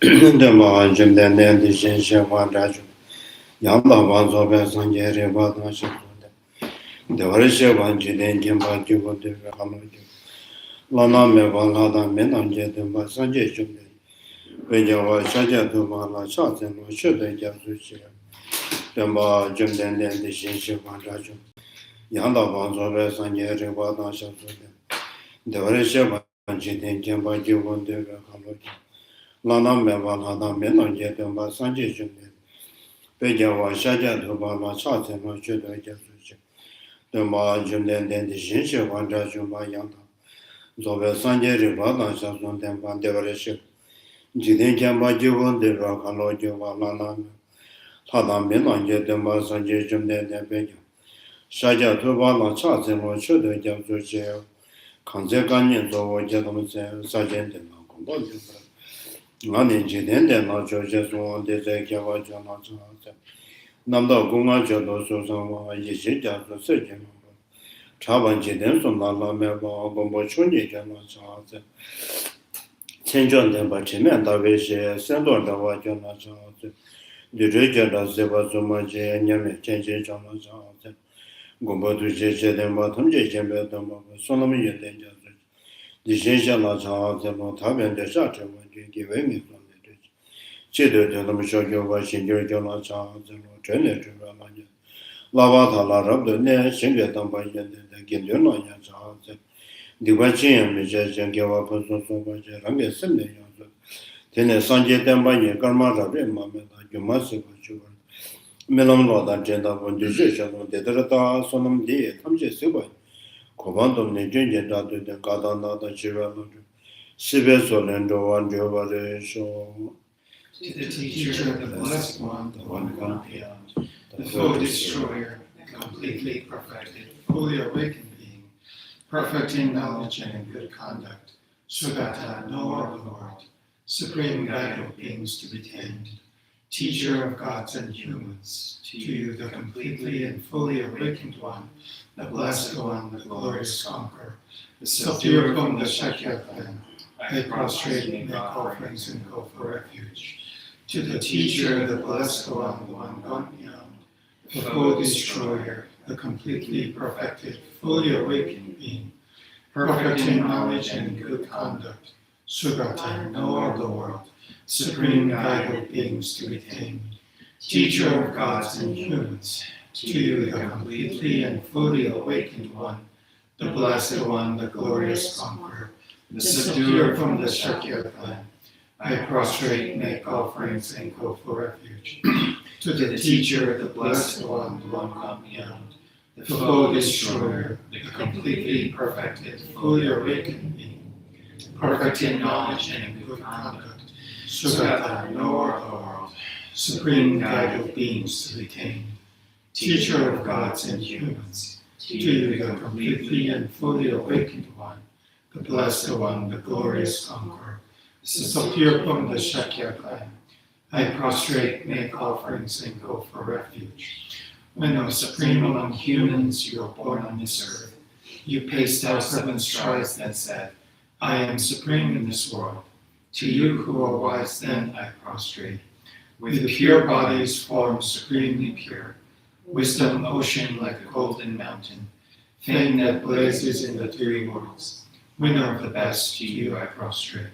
Dema Jimden the Shin Wandraju. Yanda Wanzo Besanje Revada Shakunda. The Varisha Wanjiden Jimba Jubu de Hamaji. Lana Mevalada Menanje de Masanje Jumde. Vejawa Shaja to Mala Shatan or Shuda Jasushi. Dema Jimden the Shin Wandraju. Yanda Wanzo Besanje Revada Shakunda. The Varisha Wanjiden Jimba Jubu de Hamaji. Lana Mevalada Menanje de Masanje Jumde. Bejawa Shaja to Mala Shatan or Shuda Jasushi. The margin then the Shin Wanda Jumba Yanda. Zobe Sanje Rivada Shazon and Vandevership. Jidin Jamba Juvon de Rakalo Juva Lana. Tadam Milanje de Masanje Jumde de Beja. Shaja to Vala Chazin or Shuda Jazushi. Kanzekanyan Zovo Jadam Sergeant and Uncle. Lani Jidin de Nacho Jesuan de Zekava Jana. Namda Gunga Jado Susama Yishija to Surgeon. Chaban Jiden from Lala Meba, Gombo Chuni Jana Chaz. Chenjon de Bachimen, Davish, Sendor Dava Jana Chaz. The region of Zeva Zumaji and Yame, Chenji Jana Chaz. Gombo to Jeje, then Batum Jembe, Solomon Danger. The Jeja La Chaz, the Motaban, the Shatter, giving me from the ditch. Chido de Lamashojo was in your Jana Chaz, and Trainer to Ramanya. Lavata la rub the ne single dumper the Giluna Yans. The Wachian Mijan gave up on so much a similar. Then a Sanjay Dambanya, Karmara, Mamma, you must have sugar. Melon Loda Genda on the Jisha, the Derata, Sonam De, Tamje Sibai. Covandum Nijin Datu, the Gadana, the Chira, Sibes Orlando, and Jova show. To the teacher, the blessed one, the one gone beyond. The foe destroyer, the completely perfected, fully awakened being, perfect in knowledge and in good conduct, Sugata, knower of the world, supreme guide of beings to be tamed, teacher of gods and humans, to you the completely and fully awakened one, the blessed one, the glorious conqueror, the subduer from the Shakya clan, I prostrate and make offerings and go for refuge. To the teacher, the blessed one, the one gone beyond, the foe destroyer, the completely perfected, fully awakened being, perfect in knowledge and good conduct, Sugata, knower of the world, supreme guide of beings to be tamed, teacher of gods and humans, to you the completely and fully awakened one, the blessed one, the glorious conqueror, the subduer from the Shakya clan, I prostrate, make offerings, and go for refuge. To the teacher, the blessed one, the one gone beyond, the foe destroyer, the completely perfected, fully awakened being, perfect in knowledge and in good conduct, Sugata, knower of the world, supreme guide of beings to be tamed, teacher of gods and humans, to you the completely and fully awakened one, the blessed one, the glorious conqueror, subduer from the Shakya clan, I prostrate, make offerings, and go for refuge. When O supreme among humans you were born on this earth, you paced out 7 strides and said, I am supreme in this world. To you who are wise then I prostrate. With pure bodies formed supremely pure, wisdom ocean like a golden mountain, fame that blazes in the 3 worlds. Winner of the best, to you I prostrate.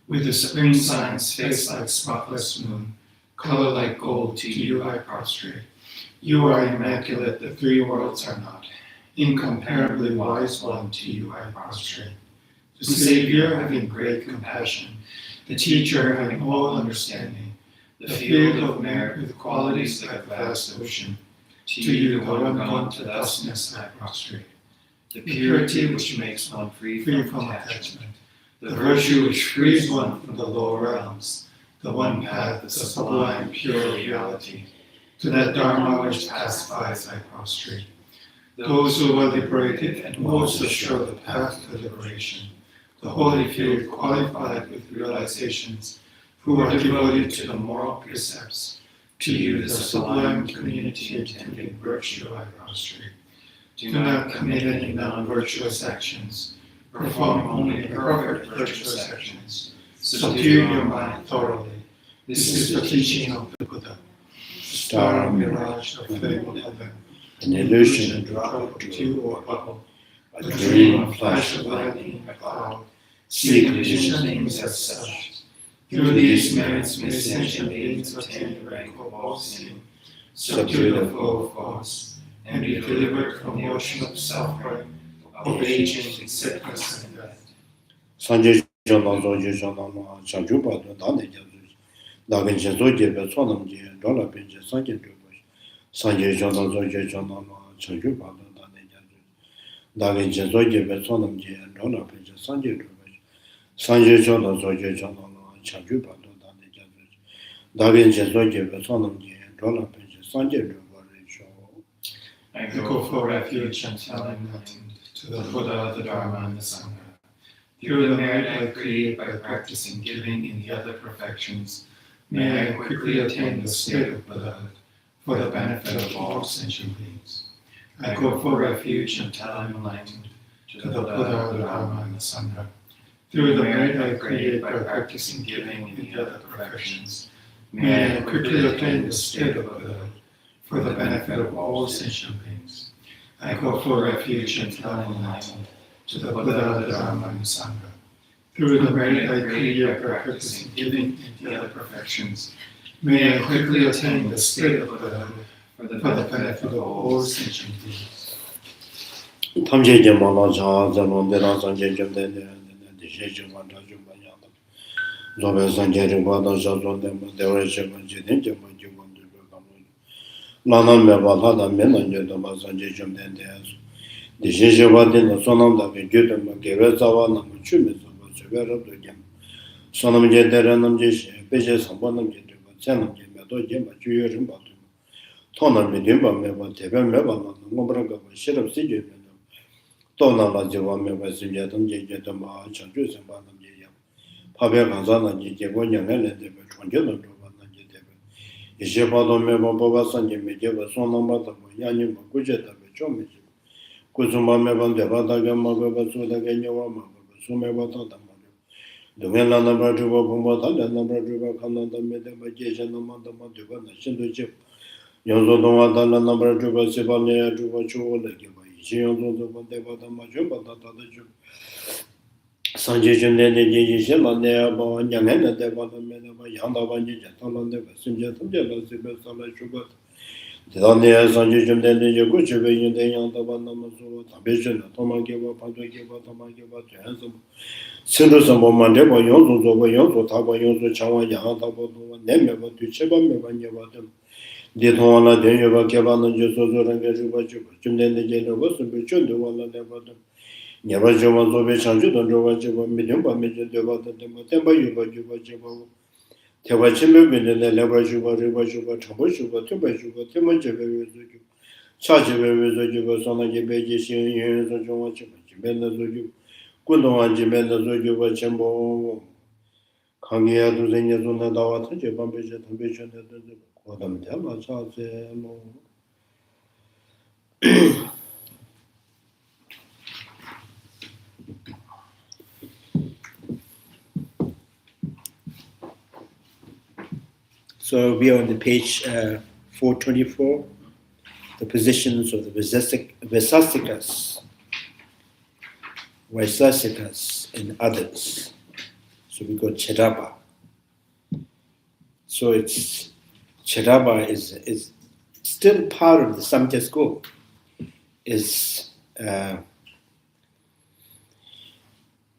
With the supreme signs, face like spotless moon, color like gold, to you I prostrate. You are immaculate, the 3 worlds are not. Incomparably wise one, to you I prostrate. The Savior having great compassion, the teacher having all understanding, the field of merit with qualities like a vast ocean, to you the one gone to thusness I prostrate. The purity which makes one free from attachment, the virtue which frees one from the lower realms, the one path, the sublime, pure reality, to that Dharma which pacifies I prostrate. Those who are liberated and also show the path to liberation, the holy field qualified with realizations, who are devoted to the moral precepts, to you the sublime community intending virtue I prostrate. Do not commit any non-virtuous actions, perform only perfect virtuous actions, subdue your mind thoroughly, This is the teaching of the Buddha. Star or mirage of fabled heaven, an illusion, drop or dew or bubble, a dream, a flash flash of of lightning, a cloud, seek seek vision things as such. Through these merits may sentient beings attain the rank of all seeing, subdue the flow of force, and be delivered from the ocean of suffering, of aging, sickness, and death. Sanjay Jonathan Jonathan Chanjuba, Dane Jazus, Dagan Jazoje, Sonamji, Dollar Pinch, Sanjay Jubush, Sanjay Jonathan Jonathan Chanjuba, Dane Jazus, Dagan Jazoje, Sonamji, and Dollar Pinch, Sanjay Jubush, Sanjay Jonathan Jonathan Chanjuba, Dane Jazus, Dagan Jazoje, Sonamji, and Dollar Pinch, Sanjay Jubush. I go for refuge until I'm enlightened to the Buddha, the Dharma, and the Sangha. Through the merit I create by practicing giving in the other perfections, may I quickly attain the state of Buddhahood for the benefit of all sentient beings. I go for refuge until I'm enlightened to the Buddha, the Dharma, and the Sangha. Through the merit I create by practicing giving in the other perfections, may I quickly attain the state of Buddhahood for the benefit of all sentient beings. I go for refuge until I'm enlightened to the Buddha, the Dharma, and the Sangha. Through the merit I create by practicing giving in the other perfections, may I quickly attain the state of Buddhahood for the benefit of all sentient beings. 탐제제 만나자 자론데라 산제점 되는데 제점 만나죠 만나다 조배 산제를 받아 자존데 대외적인 제den점 먼저본들 가면 나나메 받아다 맨난제도 마산제점 되는데 디제제 받는 소남다게 교도만 개별자와나 주면서 저거로 되게 소남제들은 제시 배제 상관은 제도 전남제 매도 제마 주요를 받고 토남이 된밤에 대변 매번 뭐라고 싫어 쓰게 또나라지와 매버스제도 제제도 마 전주선 받는 제야 파베 간사는 이제 bon양을 내대 전주도 받는 제대 이제 봐도 매번 뽑아서 이제 매제가 손넘어도 야니 뭐 구제다 좀 고좀만 매번 대바다가 먹어봐 소다가 녀와 먹어봐 소매바다 동행하는 바주고 공부하는 바주고 간다 매대마 제전만 만들고 신도지 연소동화 달라는 바주고 세번에 주고 주고를 봐 이제 연소도 대바다 맞죠 바다다 주 산제전에 이제 만내야 뭐 양해는 대바다 매대마 양다반지 자탄한데 심지어 통제를 세배살아 주고 대단해 산제전 되는 이제 고집에 있는 양다반나면서 담배전 도망개고 반도개고 도망개고 해서 신도서 뭐만데 뭐 연소도 연소 타고 연소 장화 양다보도 내면도 뒤쳐밤에 봐도 대통하나 대여가 개발은 저소소랑 가지고 좀 되는 제도 것은 비춘도 원하는 봐도 내가지고 소배 창조도 저가지고 미련 밤에 저가도 뭐 tempo 유가지고 대화침을 내가지고 레가지고 참고시고 tempo시고 tempo제베서 차제베서 선하게 배제신 연소 정화지고 맨날 군동한 집에서 저기가 전부 강의야도 생겨서 나와 터져 밤배제 담배전에도 고담 잡아 차세 뭐 So we are on the page 424, the positions of the Vaisesikas, and others. So we got Cheraba. So it's Cheraba is still part of the Samkhya school.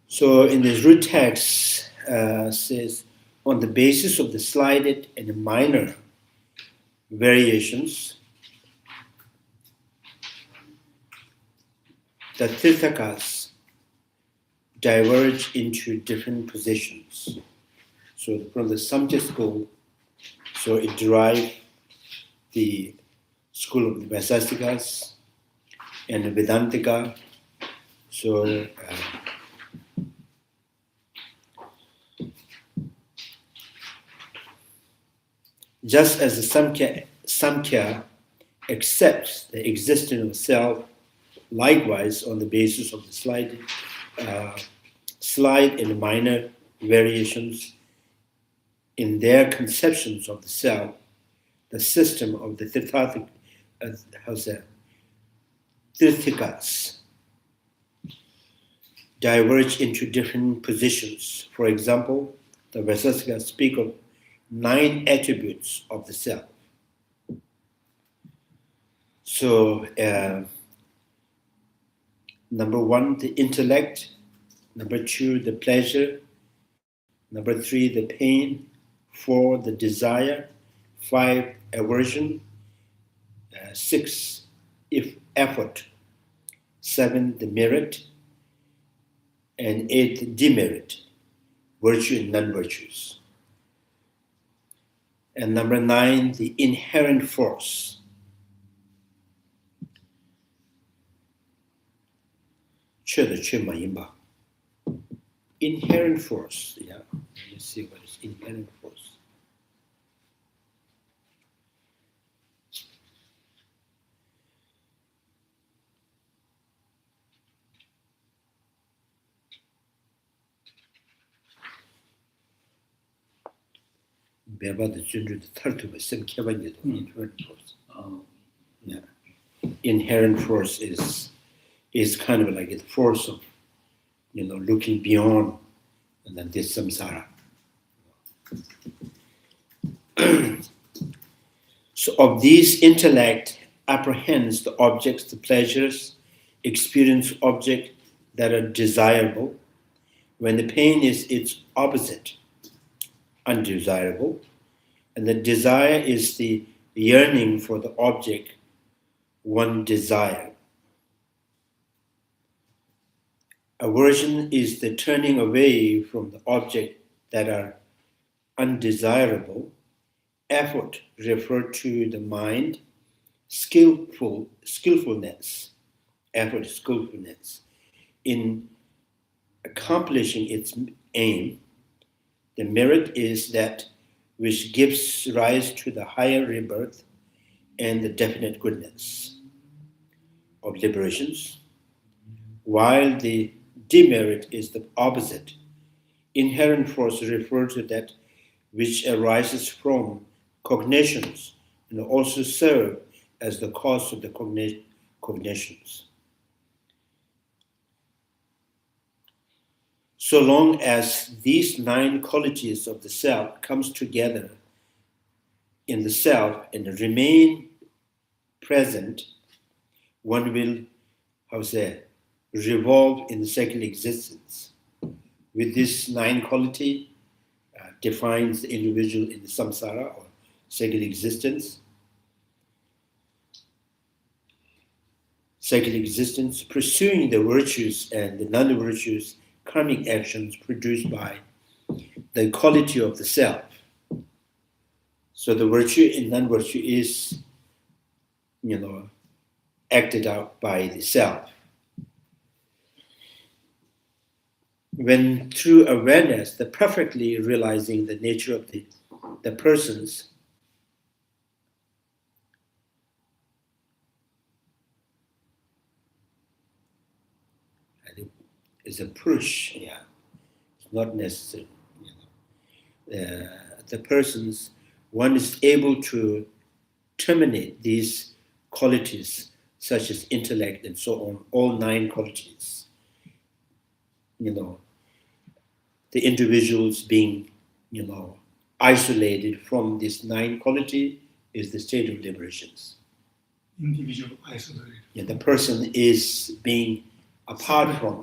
So in this root text says, on the basis of the slighted and minor variations, the Tirthikas diverge into different positions. So from the Samkhya school, so it derived the school of the Vaisesikas and the Vedantika. So just as the Samkhya accepts the existence of self, likewise on the basis of the slight and minor variations, in their conceptions of the self, the system of the Tirthikas diverge into different positions. For example, the Vaisesikas speak of 9 attributes of the self. So, number 1, the intellect. Number 2, the pleasure. Number 3, the pain. 4, the desire. 5, aversion. 6, effort. 7, the merit. And 8, the demerit, virtue and non-virtues. And number 9, the inherent force. Inherent force, yeah. Let's see what is inherent force. Yeah. Inherent force is kind of like the force of, looking beyond and then this samsara. So of these, intellect apprehends the objects, the pleasures, experience object that are desirable, when the pain is its opposite, undesirable, and the desire is the yearning for the object one desire. Aversion is the turning away from the object that are undesirable. Effort referred to the mind. Skillfulness, effort, skillfulness in accomplishing its aim. The merit is that which gives rise to the higher rebirth and the definite goodness of liberations, while the demerit is the opposite. Inherent force refers to that which arises from cognitions and also serve as the cause of the cognitions. So long as these 9 qualities of the self comes together in the self and remain present, one will, revolve in the second existence. With this 9 quality, defines the individual in the samsara or second existence. Second existence, pursuing the virtues and the non-virtues, karmic actions produced by the quality of the self. So the virtue and non-virtue is, acted out by the self. When through awareness, the perfectly realizing the nature of the persons, I think is a push, yeah, it's not necessary. The persons, one is able to terminate these qualities such as intellect and so on, all 9 qualities. The individuals being, isolated from this 9 quality is the state of liberations. Individual isolated. Yeah, the person is being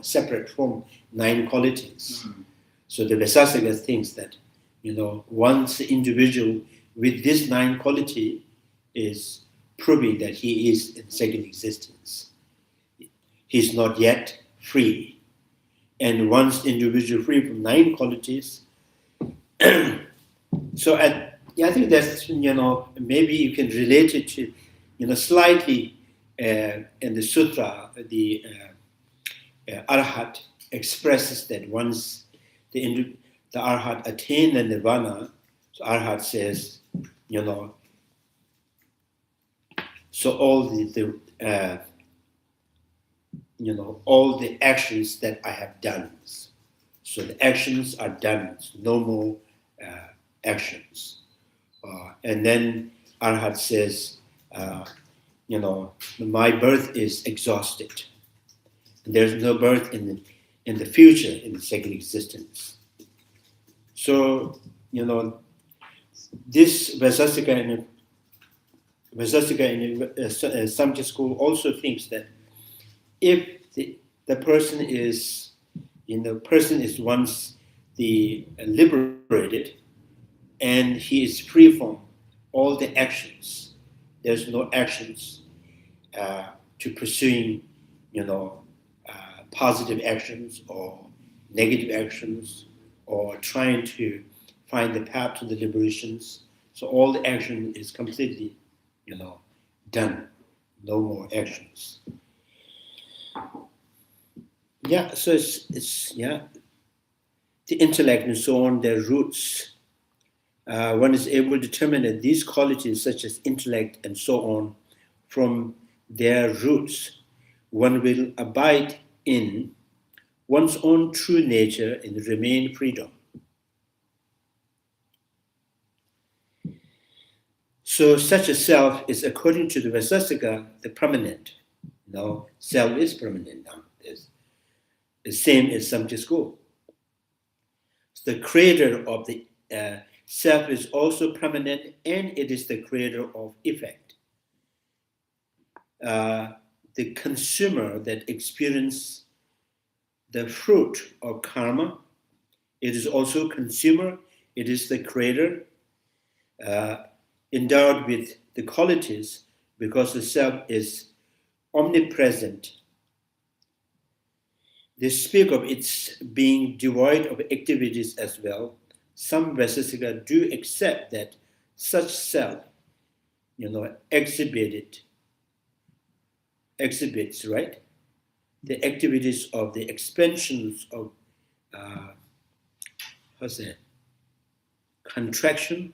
separate from 9 qualities. Mm-hmm. So the Vaisesikas thinks that, once the individual with this 9 quality is proving that he is in second existence, he's not yet free. And once individual free from 9 qualities, so I think that's, maybe you can relate it to, slightly in the sutra, the Arhat expresses that once the Arhat attained the nirvana, so Arhat says, so all all the actions that I have done. So the actions are done. So no more actions. And then Arhat says, my birth is exhausted. There's no birth in the future, in the second existence. So, this Vaisesika in Samkhya school also thinks that if the person is once liberated, and he is free from all the actions, there's no actions to pursuing, positive actions or negative actions, or trying to find the path to the liberations. So all the action is completely, done. No more actions. Yeah, so it's the intellect and so on, their roots. One is able to determine that these qualities, such as intellect and so on, from their roots, one will abide in one's own true nature and remain freedom. So such a self is, according to the Vaisesika, the permanent. Self is permanent now. It's the same as Samkhya school. The creator of the self is also permanent, and it is the creator of effect. The consumer that experiences the fruit of karma, it is also consumer, it is the creator, endowed with the qualities, because the self is omnipresent. They speak of its being devoid of activities as well. Some Vaisesika do accept that such self, exhibits, right, the activities of the expansions of contraction.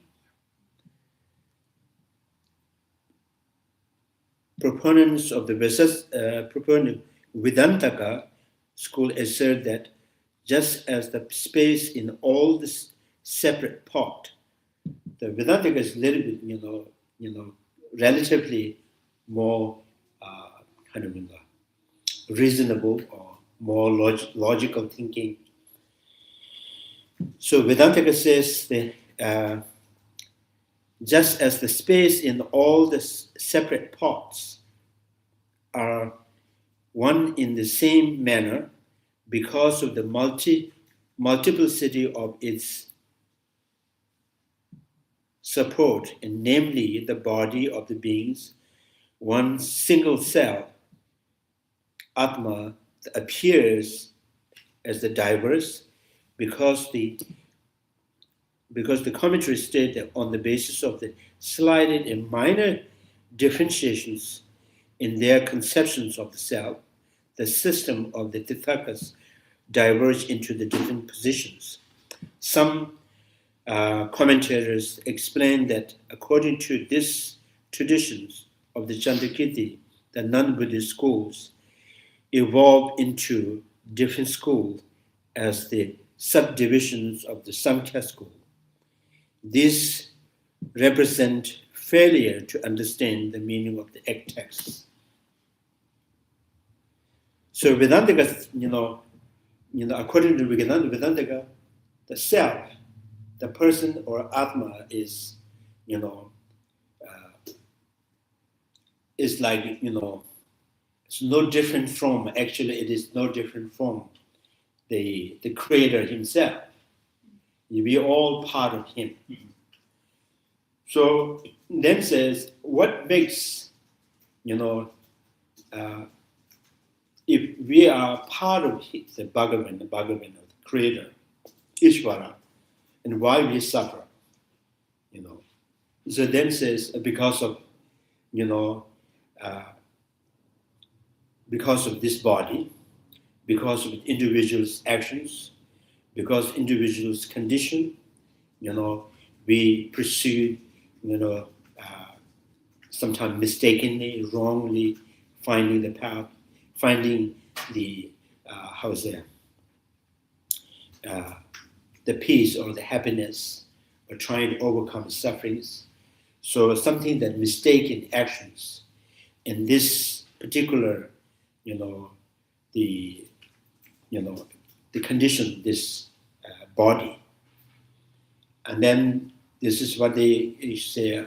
Proponents of the proponent Vedantaka school assert that just as the space in all this separate part, the Vedantaka is a little bit, relatively more reasonable or more logical thinking. So Vedantaka says that just as the space in all the separate parts are one in the same manner because of the multiplicity of its support, and namely the body of the beings, one single cell, Atma, appears as the diverse, because the commentary state that on the basis of the slight and minor differentiations in their conceptions of the self, the system of the Tirthikas diverge into the different positions. Some commentators explain that according to these traditions of the Chandrakiti, the non-Buddhist schools evolved into different schools as the subdivisions of the Samkhya school. These represent failure to understand the meaning of the egg texts. So Vedantaka, according to Vedantaka, the self, the person or Atma is, is like, it's no different from, actually it is no different from the creator himself. We are all part of him. So then says, what makes, if we are part of the Bhagavan of the creator, Ishvara, and why we suffer, So then says, because of this body, because of individuals' actions, because individuals' condition, we pursue, sometimes mistakenly, wrongly, finding the path, finding the the peace or the happiness or trying to overcome sufferings. So something that mistaken actions in this particular, the the condition, this body. And then this is what they say, uh,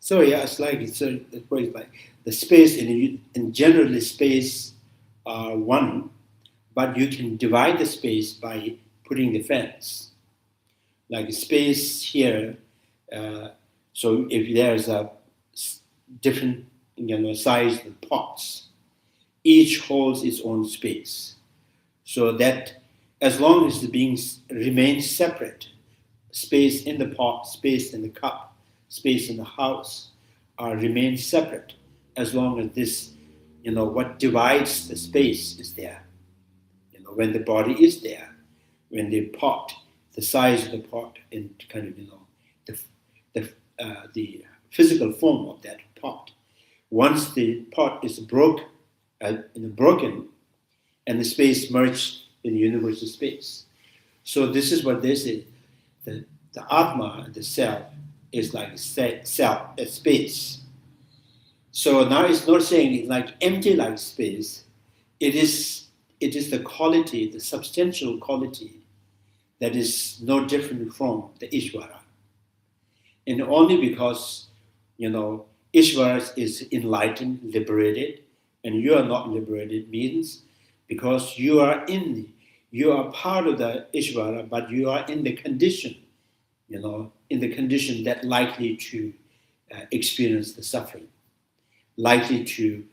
so yeah, it's like the space in generally space are one, but you can divide the space by putting the fence. Like space here, so if there's a different size of pots, each holds its own space. So that as long as the beings remain separate, space in the pot, space in the cup, space in the house remain separate, as long as this, what divides the space is there. When the body is there, when the pot, the size of the pot, and kind of, the physical form of that pot. Once the pot is broken, and the space merged in the universal space. So this is what they say. The Atma, the self, is like a space. So now it's not saying it's like empty like space. It is the quality, the substantial quality that is no different from the Ishvara. And only because, Ishvara is enlightened, liberated, and you are not liberated means because you are part of the Ishvara, but you are in the condition, in the condition that likely to experience the suffering, likely to,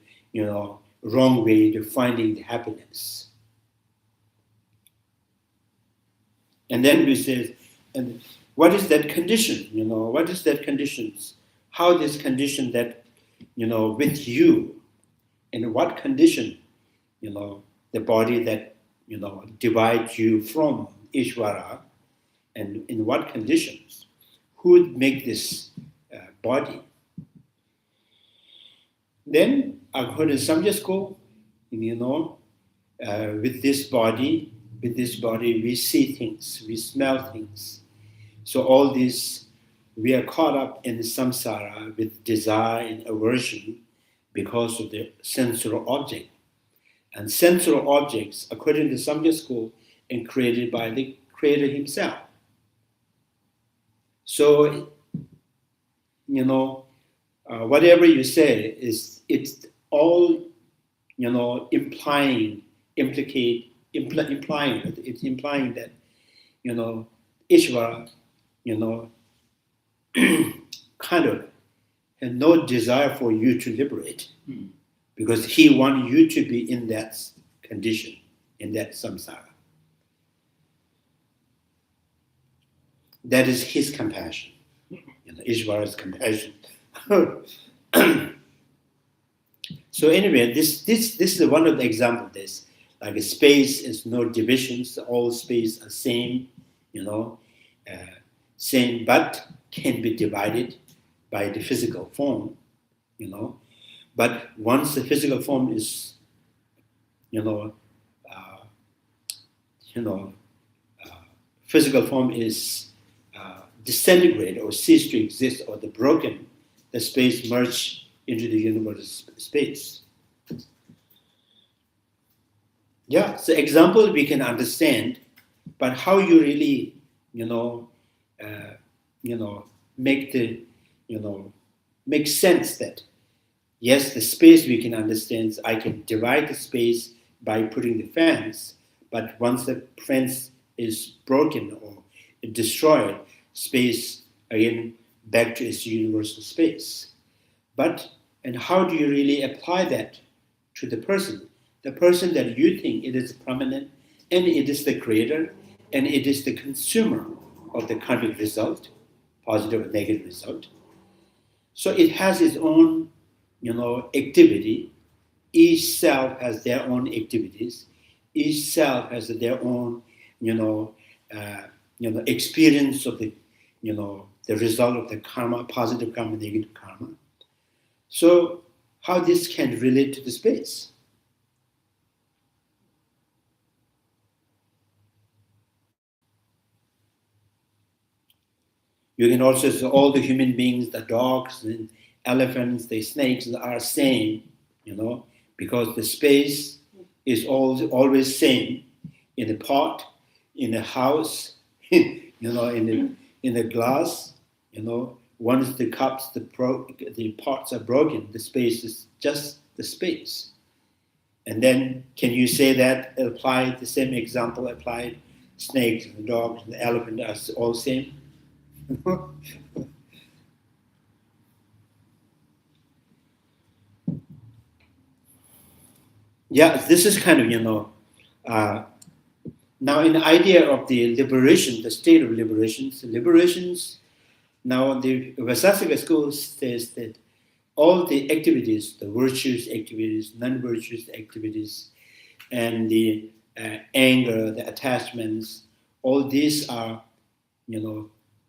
wrong way to finding the happiness. And then we say, and what is that condition? What is that conditions? How this condition that, with you, in what condition, the body that, divides you from Ishvara, and in what conditions? Who would make this body? Then, according to Samjasko, with this body, we see things, we smell things. So all this, we are caught up in samsara with desire and aversion because of the sensual object. And sensual objects, according to Samkhya school, are created by the Creator Himself. So, whatever you say it's all, implying that, Ishvara, kind of had no desire for you to liberate, because he wanted you to be in that condition, in that samsara. That is his compassion, Ishvara's compassion. So anyway, this is one of the examples of this. Like a space is no divisions, all space are same, same, but can be divided by the physical form, But once the physical form is, physical form is disintegrated or cease to exist or the broken, the space merge into the universal space. Yeah, so example we can understand, but how you really, make sense that, yes, the space we can understand, I can divide the space by putting the fence, but once the fence is broken or destroyed, space again back to its universal space. And how do you really apply that to the person? The person that you think it is prominent, and it is the creator, and it is the consumer of the karmic result, positive or negative result. So it has its own, activity. Each self has their own activities. Each self has their own, experience of the, the result of the karma, positive karma, negative karma. So how this can relate to the space? You can also say all the human beings, the dogs, the elephants, the snakes are same, because the space is always same in the pot, in the house, in the glass, Once the cups, the pots are broken, the space is just the space. And then can you say that applied, the same example applied, snakes, the dogs, the elephant are all same? Yeah, this is kind of, now in the idea of the liberation, the state of liberations, now the Vaisesika school says that all the activities, the virtuous activities, non-virtuous activities, and the anger, the attachments, all these are,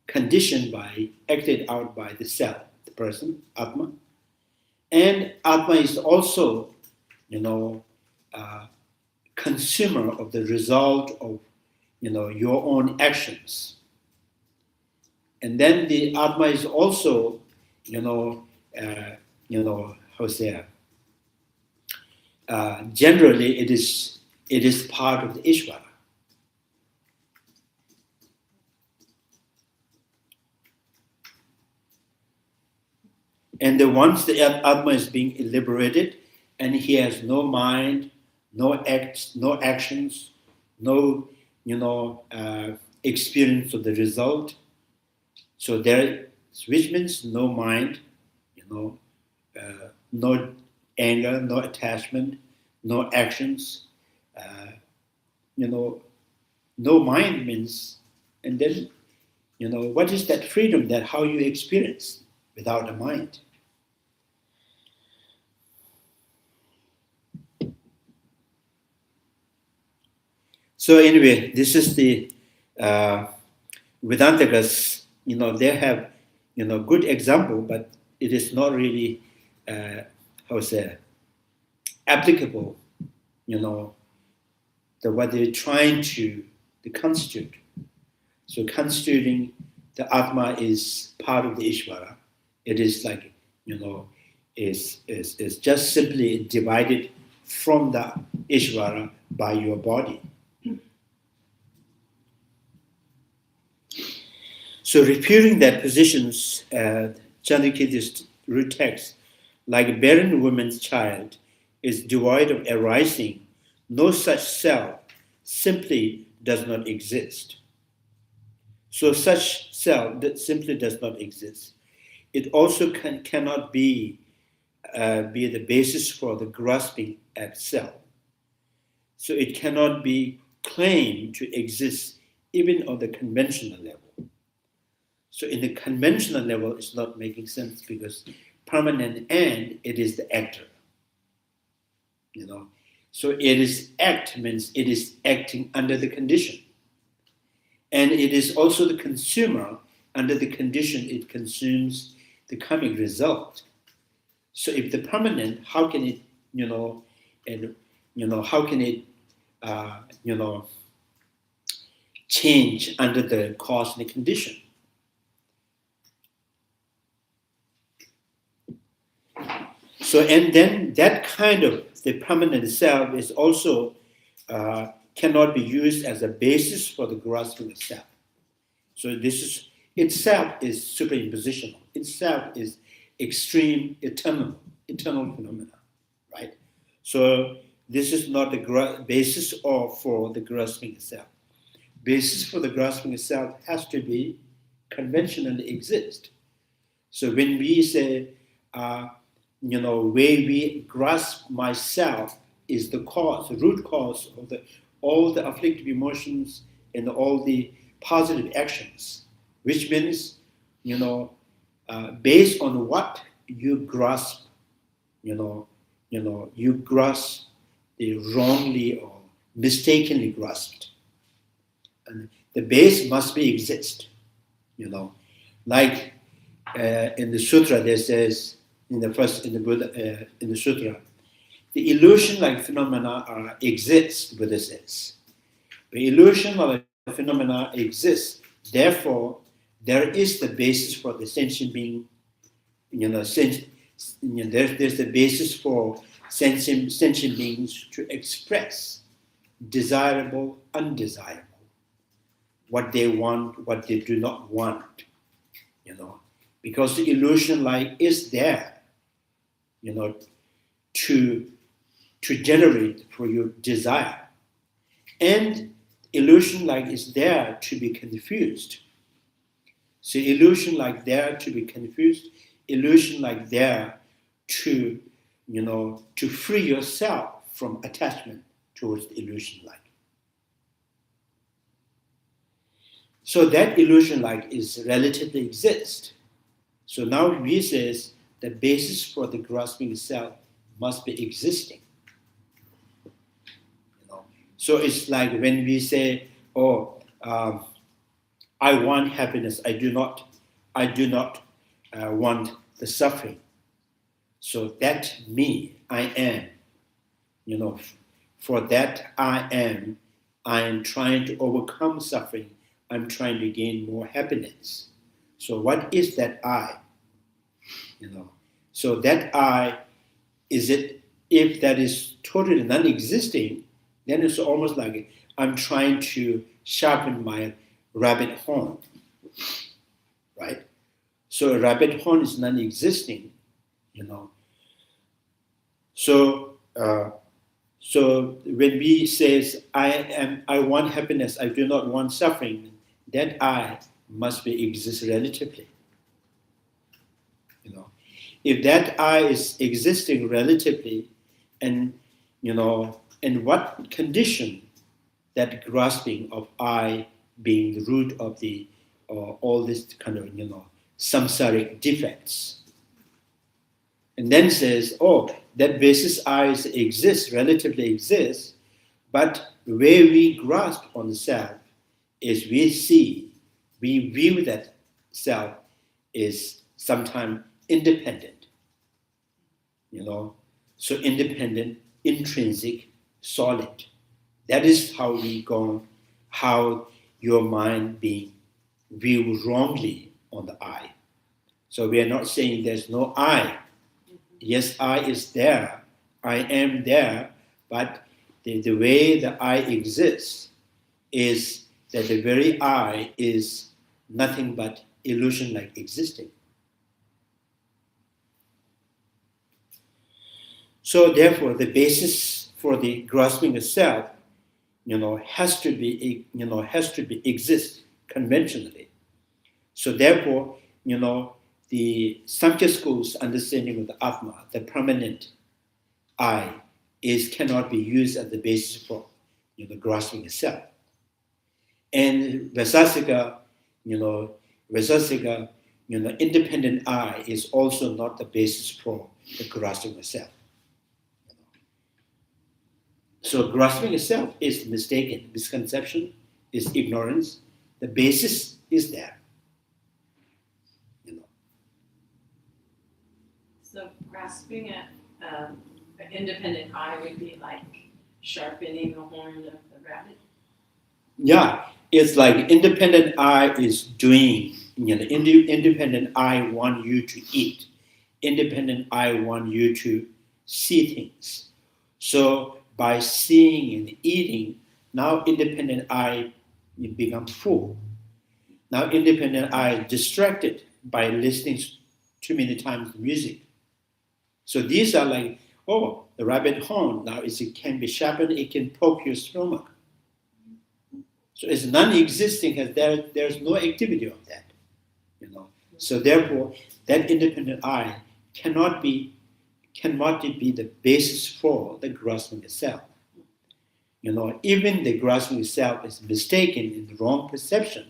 conditioned by, acted out by the self, the person, Atma. And Atma is also, consumer of the result of, your own actions. And then the Atma is also, generally it is part of the Ishvara. And then once the Atma is being liberated, and he has no mind, no acts, no actions, no, experience of the result. So there, which means no mind, no anger, no attachment, no actions, no mind means, and then, what is that freedom, that how you experience without a mind? So anyway, this is the Vedantikas, they have, good example, but it is not really, applicable, what they're trying to constitute. So constituting the Atma is part of the Ishvara. It is like, is just simply divided from the Ishvara by your body. So repeating that positions, Chandrakiti's root text, like a barren woman's child, is devoid of arising. No such self simply does not exist. So such self that simply does not exist. It also cannot be the basis for the grasping at self. So it cannot be claimed to exist even on the conventional level. So in the conventional level, it's not making sense because permanent and it is the actor. So it is act means it is acting under the condition. And it is also the consumer under the condition it consumes the karmic result. So if the permanent, how can it, how can it, change under the cause and the condition? So, and then that kind of the permanent self is also cannot be used as a basis for the grasping of self. So this is itself is superimpositional. Itself is extreme, eternal phenomena, right? So this is not the basis for the grasping of self. Basis for the grasping of self has to be conventionally exist. So when we say, where we grasp myself is the cause, the root cause of all the afflictive emotions and all the positive actions, which means, based on what you grasp, you grasp the wrongly or mistakenly grasped. And the base must be exist, like in the sutra there says, in the sutra, the illusion-like phenomena exist, Buddha says. The illusion of a phenomena exists, therefore there is the basis for the sentient being, there's the basis for sentient beings to express desirable, undesirable, what they want, what they do not want, because the illusion light is there, to generate for your desire. And illusion light is there to be confused. So illusion like there to be confused, illusion like there to, to free yourself from attachment towards the illusion light. So that illusion like is relatively exist. So now we says the basis for the grasping self must be existing. So it's like when we say, I want happiness, I do not want the suffering. So that me, I am, for that I am trying to overcome suffering, I'm trying to gain more happiness. So what is that I? So that I, is it, if that is totally non-existing, then it's almost like I'm trying to sharpen my rabbit horn, right? So a rabbit horn is non-existing, So when we says I want happiness, I do not want suffering, that I must be exist relatively. If that I is existing relatively, and in what condition that grasping of I being the root of the all this kind of samsaric defects, and then says, that basis I exists, relatively exists, but the way we grasp on the self is we view that self is sometimes independent, so independent, intrinsic, solid. That is how we go, how your mind being viewed wrongly on the I. So we are not saying there's no I. Yes, I is there, I am there, but the way the I exists is that the very I is nothing but illusion like existing. So therefore, the basis for the grasping of self, has to be exist conventionally. So therefore, the Samkhya school's understanding of the Atma, the permanent I, cannot be used as the basis for grasping of self. And Vaisesika, independent I is also not the basis for the grasping of self. So grasping itself is mistaken, misconception, is ignorance. The basis is there. So grasping at an independent I would be like sharpening the horn of the rabbit? Yeah, it's like independent I is doing, independent I want you to eat. Independent I want you to see things. So by seeing and eating, now independent I becomes full. Now independent I is distracted by listening too many times to music. So these are like, the rabbit horn, now it can be sharpened, it can poke your stomach. So it's non-existing, there's no activity of that. So therefore, that independent I cannot be the basis for the grasping itself. Even the grasping itself is mistaken in the wrong perception,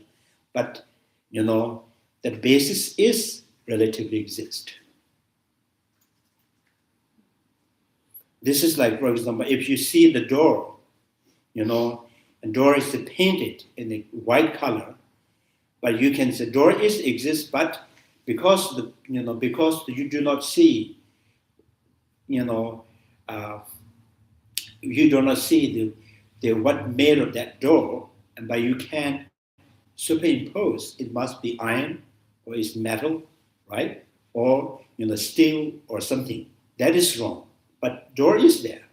but the basis is relatively exist. This is like, for example, if you see the door, a door is painted in a white color, but you can say door exists, but because because you do not see, you do not see the what made of that door, but you can superimpose. It must be iron, or it's metal, right? Or steel or something. That is wrong. But door is there,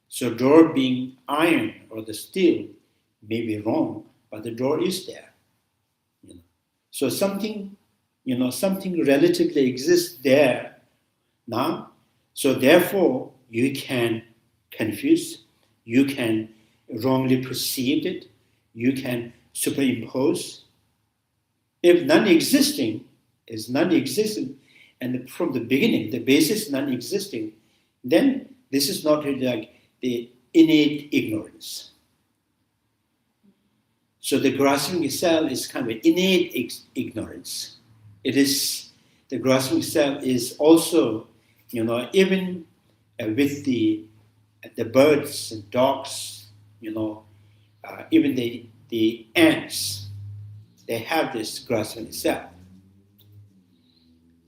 So door being iron or the steel may be wrong, but the door is there. So something, something relatively exists there now. So therefore, you can confuse, you can wrongly perceive it, you can superimpose. If non-existing is non-existent, and from the beginning, the basis non-existing, then this is not really like the innate ignorance. So the grasping self is kind of innate ignorance. It is, the grasping self is also, even with the birds and dogs, even the ants, they have this grasping self.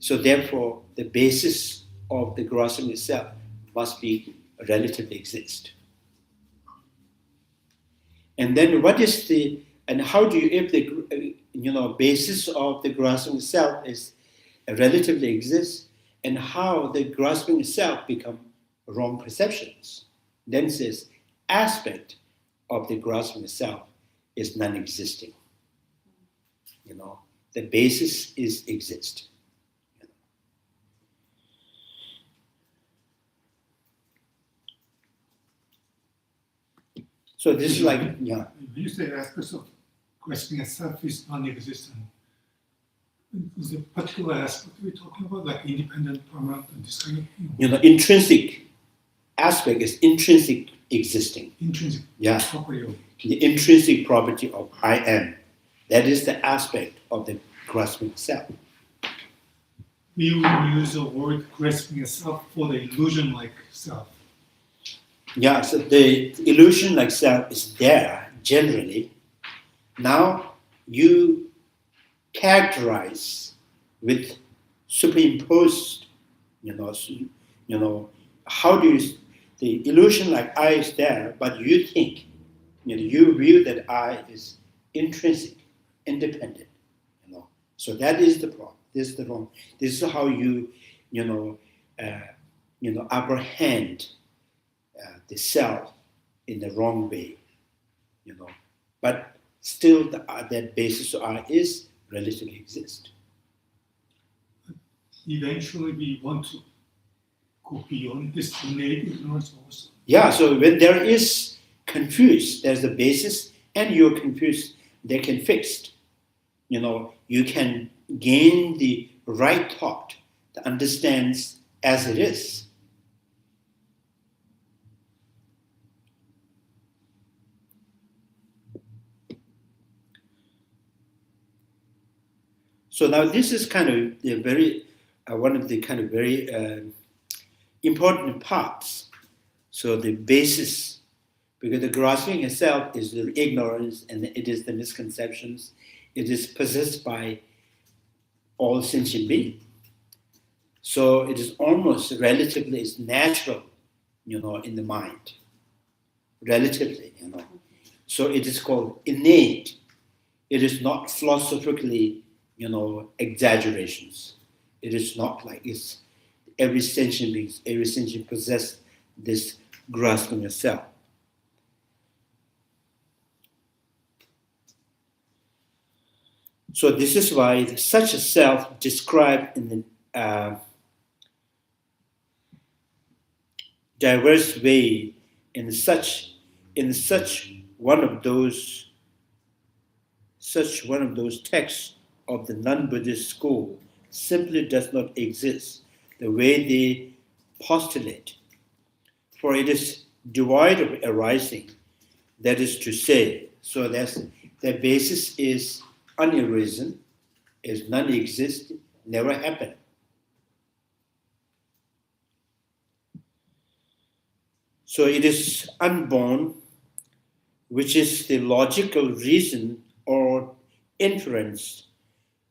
So therefore, the basis of the grasping self must be relatively exist. And then what is how do you, if the, basis of the grasping self is relatively exists, and how the grasping self become wrong perceptions? Then says, aspect of the grasping self is non-existing. The basis is exist. So this is like, When you say aspects of grasping itself is non-existent, is the particular aspect we're talking about, like independent, permanent, and this kind of thing? Intrinsic aspect is intrinsic existing. Intrinsic property of The intrinsic property of I am. That is the aspect of the grasping self. we will use the word grasping itself for the illusion-like self. Yeah, so the illusion like self is there generally. Now you characterize with superimposed, how do you, the illusion like I is there, but you think, you view that I is intrinsic, independent, So that is the problem. This is the wrong. This is how you, apprehend the self in the wrong way, But still, that basis of I is relatively exist. Eventually, we want to go beyond this innate ignorance also. Yeah, so when there is confused, there's a basis, and you're confused, they can fix. You can gain the right thought that understands as it is. So now this is kind of the very one of the kind of very important parts. So the basis, because the grasping itself is the ignorance and it is the misconceptions. It is possessed by all sentient beings. So it is almost relatively, it's natural, in the mind. Relatively, So it is called innate. It is not philosophically, exaggerations. It is not like it's every sentient being, every sentient possess this grasping of self. So this is why such a self described in the diverse way in such one of those texts of the non-Buddhist school simply does not exist the way they postulate. For it is devoid of arising, that is to say, so that's the basis is unarisen, is non-exist, never happened. So it is unborn, which is the logical reason or inference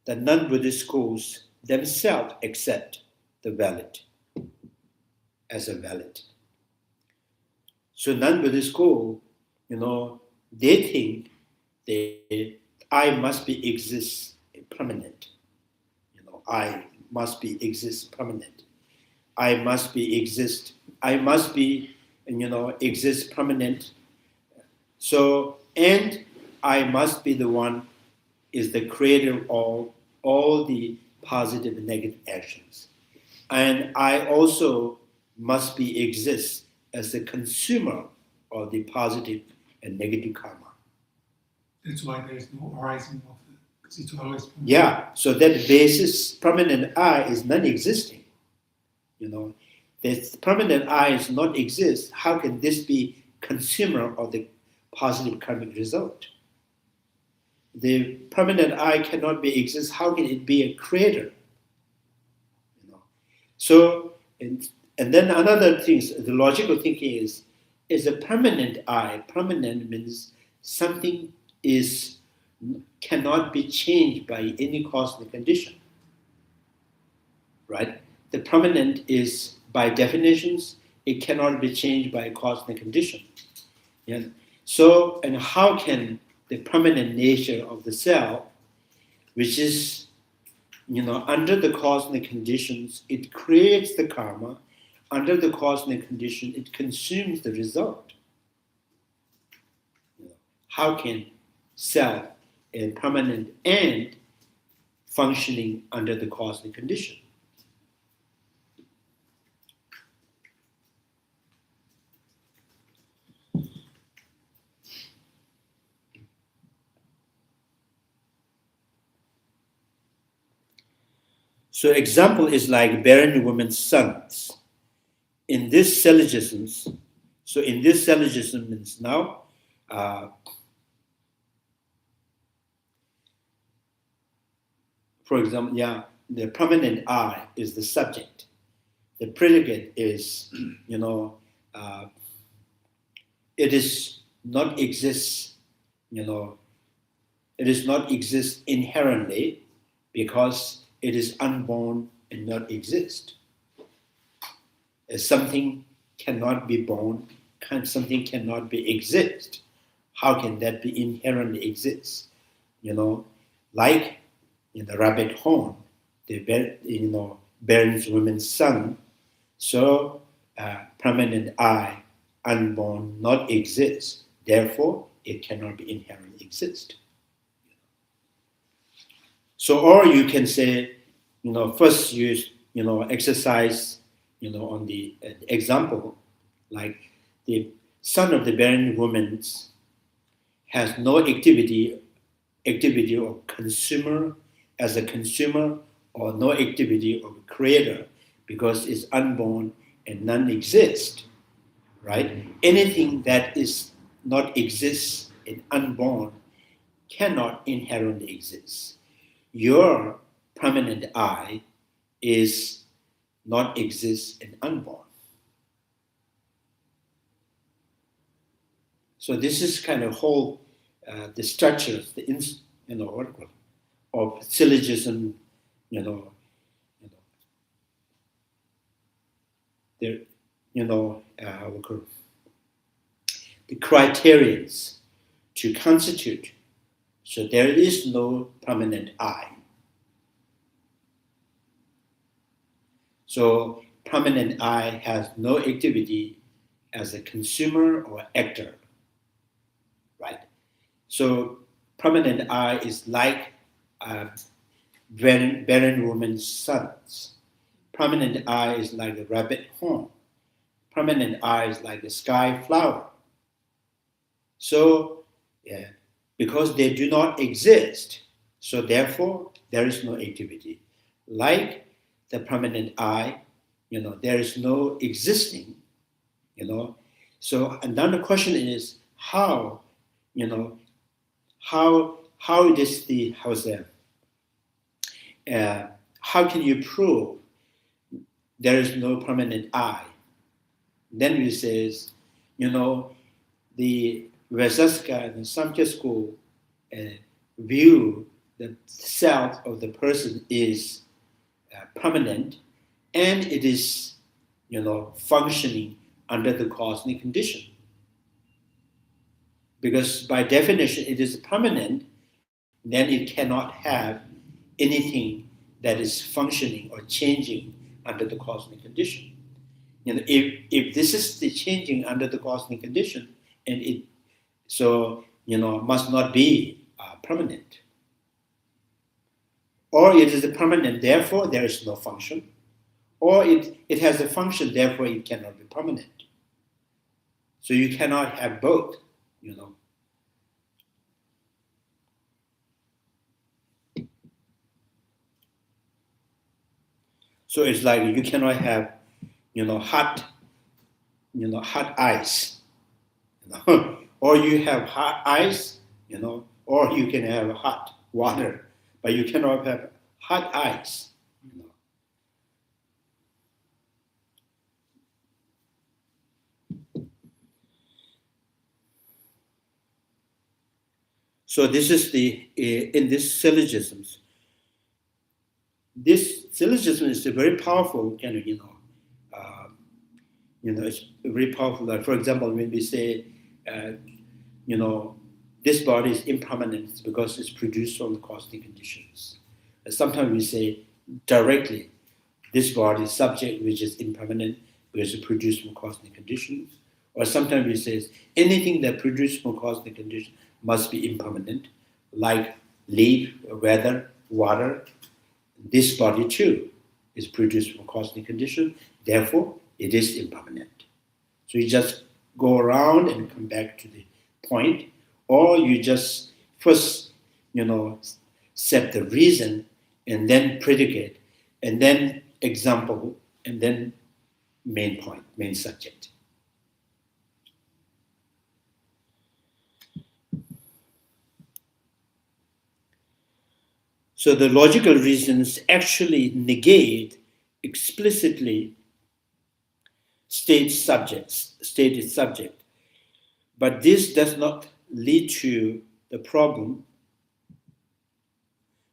that non-Buddhist schools themselves accept the valid as a valid. So non-Buddhist school, they think I must be exist permanent. I must be exist permanent. I must be exist permanent. So, and I must be the one is the creator of all the positive and negative actions. And I also must be exist as the consumer of the positive and negative karma. That's why there is no arising of the, because it's always permanent. Yeah, so that basis permanent I is non-existing. The permanent I is not exist. How can this be consumer of the positive karmic result? The permanent I cannot be exist. How can it be a creator? So, and then another thing, the logical thinking is a permanent I. Permanent means something cannot be changed by any cause and condition, right? The permanent is, by definitions, it cannot be changed by cause and condition. Yeah. So, and how can the permanent nature of the self, which is, under the cause and the conditions, it creates the karma. Under the cause and the condition, it consumes the result. How can self and permanent and functioning under the cause and condition? So example is like barren women's sons. In this syllogisms, so in this syllogism means now, for example, the permanent I is the subject. The predicate is, it is not exist, it is not exist inherently because it is unborn and not exist. As something cannot be born, something cannot be exist. How can that be inherently exist? Like in the rabbit horn, the barren woman's son. So permanent I, unborn, not exist. Therefore, it cannot be inherently exist. So, or you can say, first you exercise, on the example, like the son of the barren woman has no activity of consumer as a consumer, or no activity of a creator because it's unborn and none exist, right? Anything that is not exists and unborn cannot inherently exist. Your permanent I is not exist and unborn. So this is kind of whole the structures, of syllogism, the criterions to constitute. So there is no permanent I. So permanent I has no activity as a consumer or actor, right? So permanent I is like barren woman's sons. Permanent I is like the rabbit horn. Permanent I is like the sky flower. So, because they do not exist, so therefore there is no activity. Like the permanent I, there is no existing, So another question is how, how it is the how can you prove there is no permanent I? Then we says, the Vaisesikas and the Samkhya school view the self of the person is permanent, and it is, functioning under the cosmic condition. Because by definition, it is permanent, then it cannot have anything that is functioning or changing under the cosmic condition. If this is the changing under the cosmic condition, and it must not be permanent. Or it is permanent, therefore there is no function. Or it has a function, therefore it cannot be permanent. So you cannot have both, So it's like you cannot have, hot ice, or you have hot ice, or you can have hot water, but you cannot have hot ice. So this is in this syllogisms. This syllogism is a very powerful kind of, it's very powerful. Like, for example, when we say, this body is impermanent, it's because it's produced from the cosmic conditions. And sometimes we say directly, this body is subject, which is impermanent, because it's produced from cosmic conditions. Or sometimes we say anything that produced from cosmic conditions must be impermanent, like leaf, weather, water. This body too is produced from cosmic condition, therefore it is impermanent. So you just go around and come back to the point, or you just first, set the reason, and then predicate, and then example, and then main point, main subject. So the logical reasons actually negate explicitly stated subject. But this does not lead to the problem,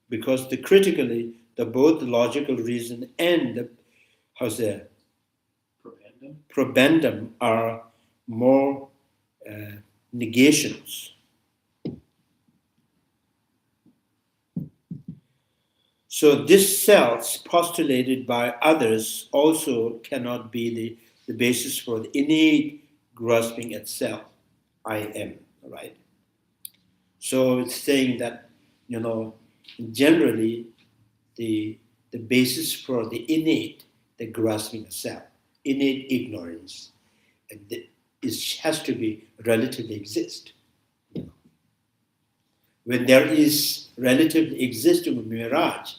because critically, both the logical reason and the probandum are more negations. So this self postulated by others also cannot be the basis for the innate grasping at self, I am, right? So it's saying that, generally the basis for the innate, the grasping of self, innate ignorance, has to be relatively exist. When there is relatively existing mirage,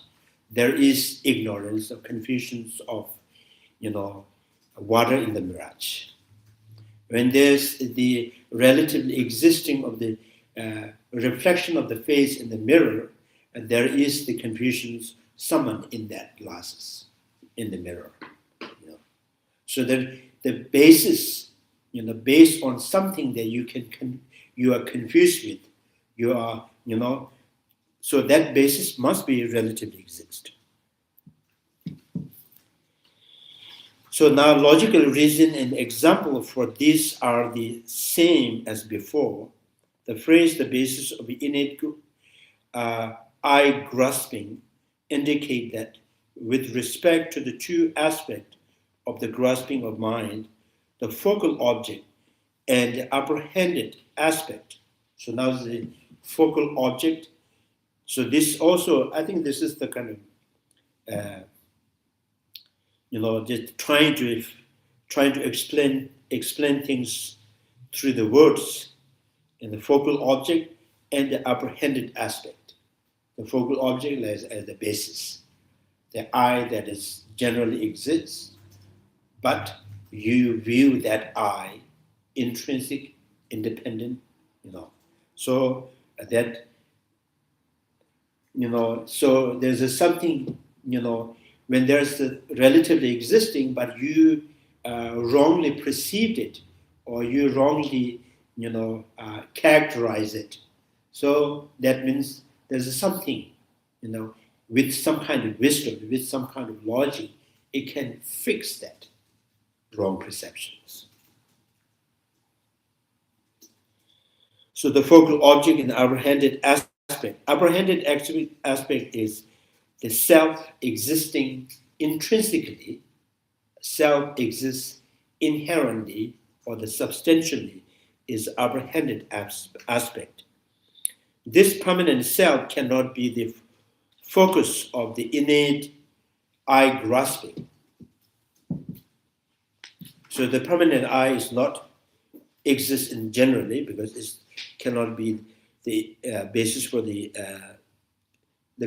there is ignorance or confusions of, water in the mirage. When there's the relatively existing of the reflection of the face in the mirror, and there is the confusions summoned in that glasses, in the mirror. So that the basis, based on something that you are confused with, you are, so that basis must be relatively exist. So now logical reason and example for this are the same as before. The phrase, the basis of the innate I grasping, indicate that with respect to the two aspects of the grasping of mind, the focal object and the apprehended aspect. So now the focal object. So this also, I think this is the kind of, just trying to explain things through the words in the focal object and the apprehended aspect. The focal object as the basis, the I that is generally exists, but you view that I intrinsic, independent, So that, so there's a something, when there's a relatively existing, but you wrongly perceived it, or you wrongly, characterize it. So that means there's a something, with some kind of wisdom, with some kind of logic, it can fix that wrong perceptions. So the focal object in the apprehended aspect. Apprehended aspect is the self existing intrinsically, self exists inherently or the substantially is apprehended aspect. This permanent self cannot be the focus of the innate I grasping. So the permanent I is not exist in generally because it cannot be the basis for the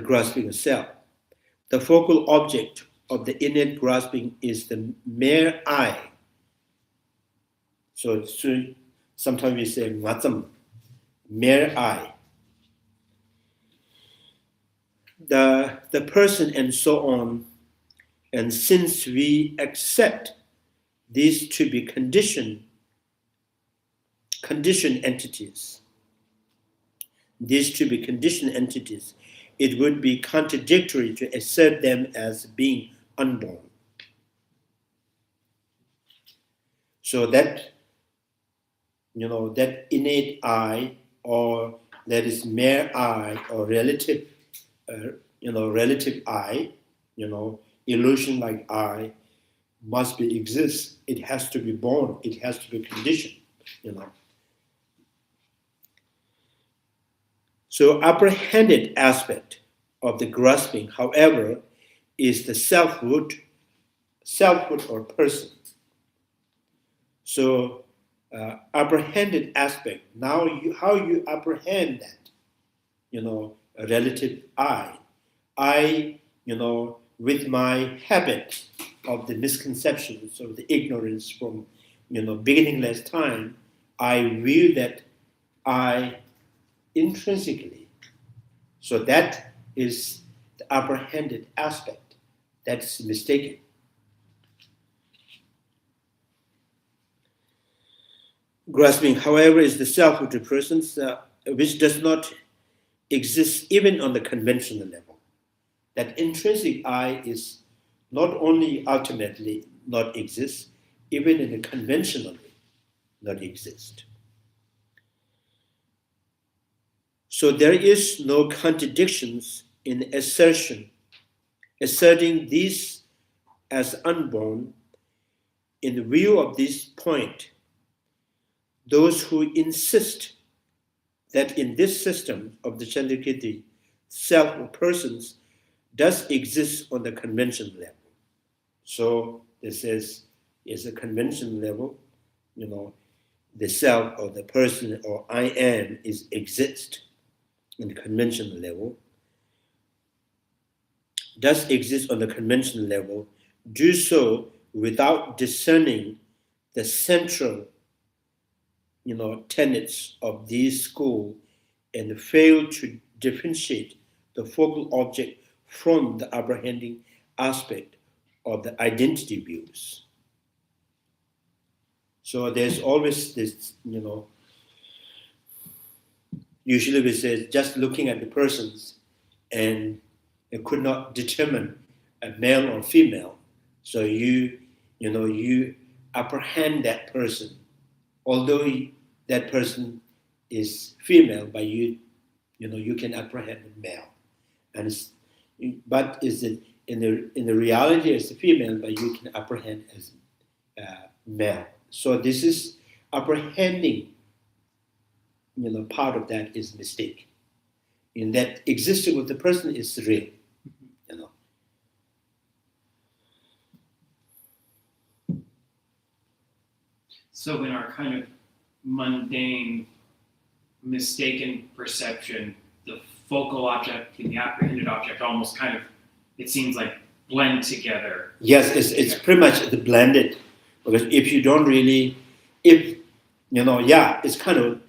grasping of self. The focal object of the innate grasping is the mere I. So sometimes we say matsam, mere I. The person and so on, and since we accept these to be conditioned entities, it would be contradictory to assert them as being unborn. So that, that innate I, or that is mere I, or relative, relative I, illusion like I, must exist. It has to be born. It has to be conditioned. So apprehended aspect of the grasping, however, is the selfhood or person. So apprehended aspect. Now, how you apprehend that? A relative I. With my habit of the misconceptions of the ignorance from, beginningless time, I view that I intrinsically. So that is the apprehended aspect. That's mistaken. Grasping, however, is the self of the person, which does not exist even on the conventional level. That intrinsic I is not only ultimately not exist, even in the conventionally not exist. So there is no contradictions in asserting these as unborn. In view of this point, those who insist that in this system of the Chandrakiti, self or persons does exist on the conventional level. So this is a conventional level, the self or the person or I am exist on the conventional level, does exist on the conventional level, do so without discerning the central, tenets of these school, and fail to differentiate the focal object from the apprehending aspect of the identity views. So there's always this, usually we say just looking at the persons and it could not determine a male or female. So you apprehend that person, although that person is female, but you can apprehend a male, but is it in the reality as a female, but you can apprehend as male. So this is apprehending. Part of that is mistake. In that existing with the person is real. So in our kind of mundane, mistaken perception, the focal object and the apprehended object almost kind of, it seems like, blend together. Yes, it's pretty much the blended. Because if you don't really, it's kind of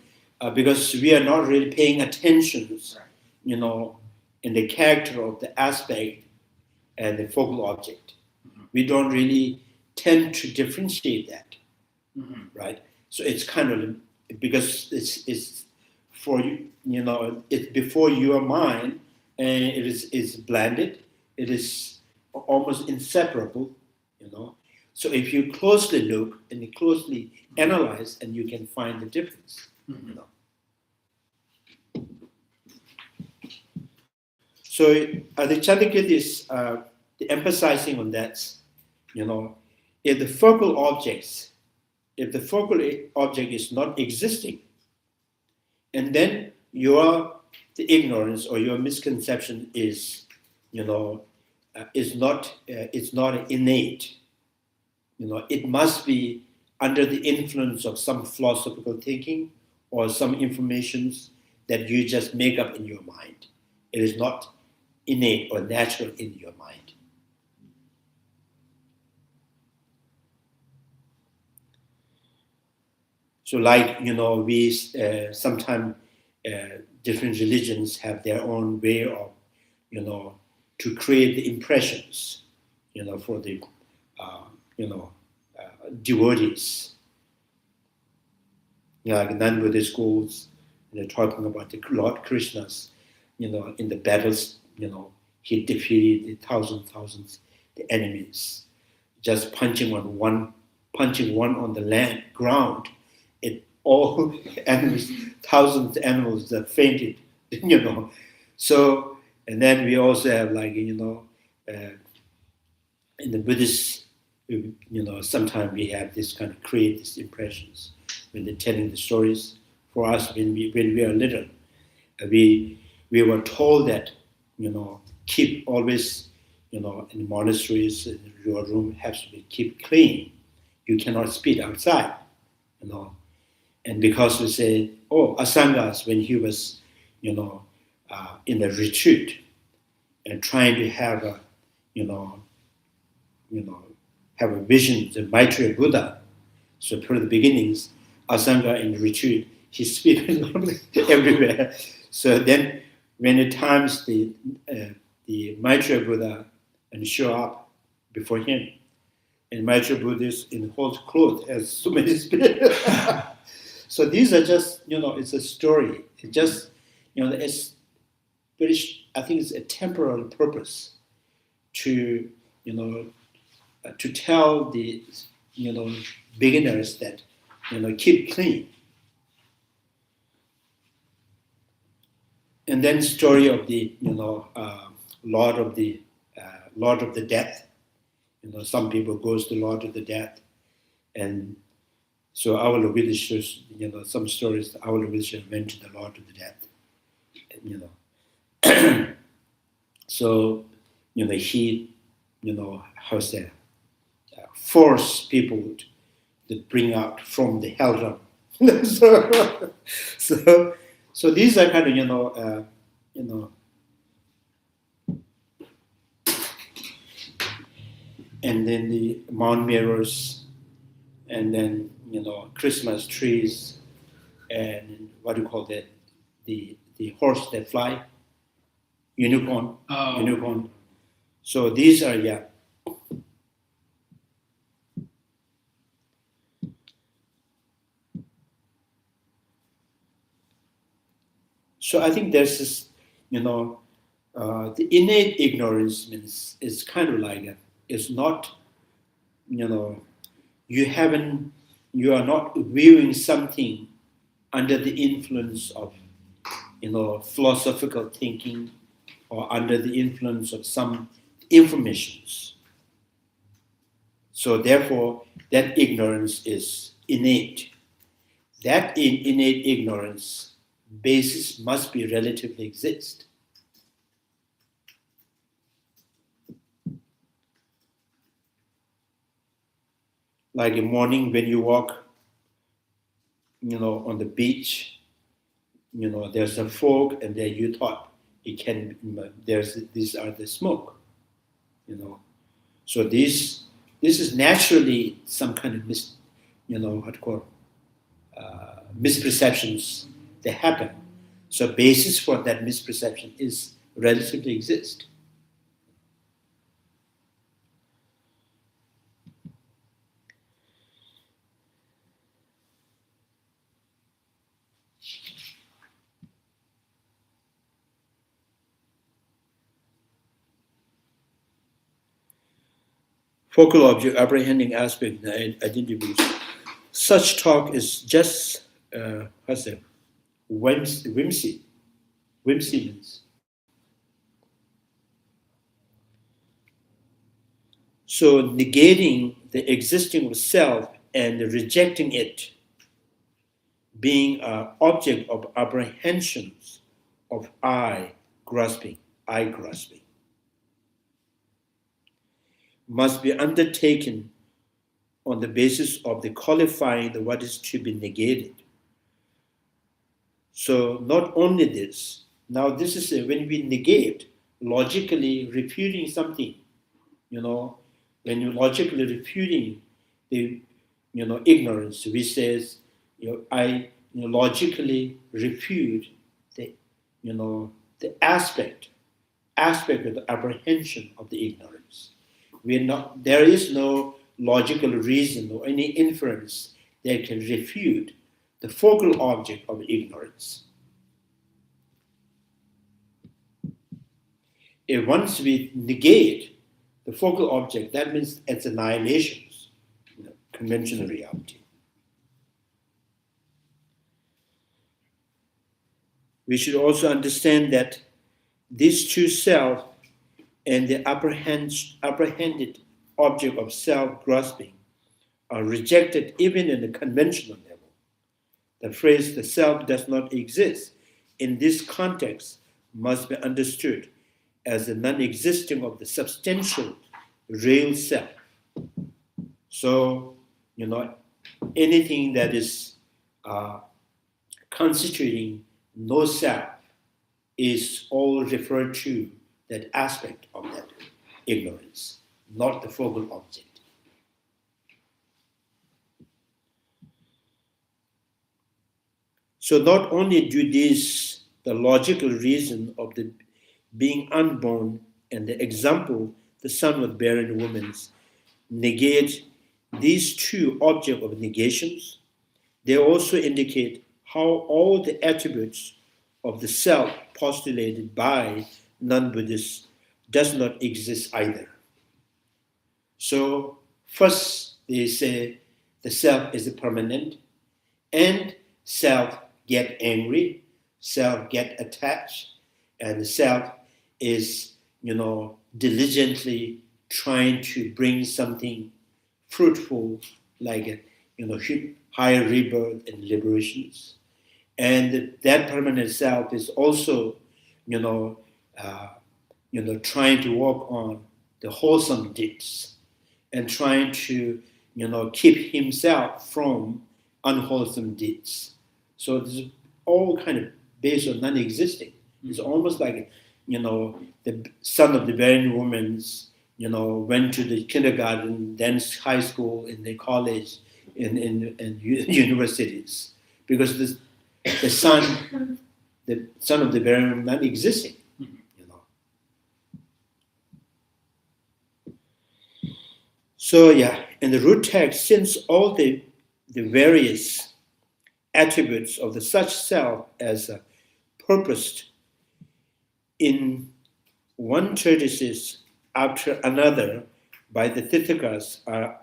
because we are not really paying attention, Right. you know, in the character of the aspect and the focal object. Mhm. We don't really tend to differentiate that, Mhm. right? So it's kind of because it's for you, you know, it's before your mind, and it is blended. It is almost inseparable, you know. So if you closely look and you closely analyze, and you can find the difference. Mhm. So I think Chandrakiti is emphasizing on that, you know, if the focal object is not existing, and then the ignorance or your misconception is, you know, it's not innate. You know, it must be under the influence of some philosophical thinking or some informations that you just make up in your mind. It is not innate or natural in your mind. So, like, you know, we sometimes different religions have their own way of, you know, to create the impressions, you know, for the, you know, devotees. You know, like non-Buddhist schools, they're talking about the Lord Krishna's, you know, in the battles, you know, he defeated the thousands, the enemies, just punching one on the ground. It all animals, thousands of animals that fainted, you know. So, and then we also have, like, you know, in the Buddhist, you know, sometimes we have this kind of create these impressions when they're telling the stories. For us, when we are little, we were told that, you know, keep always, you know, in the monasteries, your room has to be keep clean. You cannot spit outside, you know. And because we say, oh, Asangas, when he was, you know, in a retreat and trying to have a, you know, have a vision, the Maitreya Buddha. So for the beginnings, Asanga in the retreat, he speaks everywhere. So then, when at times the Maitreya Buddha and show up before him, and Maitreya Buddha is in whole clothes, has so many spirits. So these are just, you know, it's a story. It just, you know, it's British. I think it's a temporal purpose to, you know, to tell the, you know, beginners that, you know, keep clean. And then story of the, you know, Lord of the Death. You know, some people goes to Lord of the Death, and so our Leviticus, you know, some stories our Leviticus went to the Lord of the Death, you know. So, you know, he, you know, how's that? Force people to bring out from the hell realm. so these are kind of, you know, and then the Mount mirrors, and then, you know, Christmas trees, and what do you call that? The horse that fly, unicorn. Oh. Unicorn. So these are, yeah. So I think there's this, you know, the innate ignorance means it's kind of like it's not, you know, you are not viewing something under the influence of, you know, philosophical thinking or under the influence of some informations. So therefore, that ignorance is innate. That innate ignorance basis must be relatively exist. Like in morning when you walk, you know, on the beach, you know, there's a fog, and there you thought it can. These are the smoke, you know. So this is naturally some kind of misperceptions they happen. So basis for that misperception is relatively exist. Focal object apprehending aspect identity. Such talk is just whimsy. So negating the existing of self and rejecting it being an object of apprehensions of I grasping, must be undertaken on the basis of the qualifying the what is to be negated. So not only this, now this is when we negate, logically refuting something, when you're logically refuting the, ignorance, we says, I logically refute the, the aspect of the apprehension of the ignorance. There is no logical reason or any inference that can refute the focal object of ignorance. If once we negate the focal object, that means it's annihilation, conventional reality. We should also understand that these two self and the apprehended object of self-grasping are rejected even in the conventional level. The phrase the self does not exist in this context must be understood as the non-existing of the substantial real self. So, anything that is constituting no self is all referred to that aspect of that ignorance, not the focal object. So not only do these, the logical reason of the being unborn and the example, the son of barren women, negate these two objects of negations, they also indicate how all the attributes of the self postulated by non-Buddhists does not exist either. So first they say the self is permanent and self get angry, self get attached, and the self is, diligently trying to bring something fruitful like, higher rebirth and liberations. And that permanent self is also, trying to work on the wholesome deeds and trying to, keep himself from unwholesome deeds. So this is all kind of based on non-existing. It's almost like, the son of the barren woman, went to the kindergarten, then high school, and then college, and universities, because the son of the barren woman not existing. So in the root text, since all the various attributes of the such self as purposed in one treatise after another by the Tirthikas are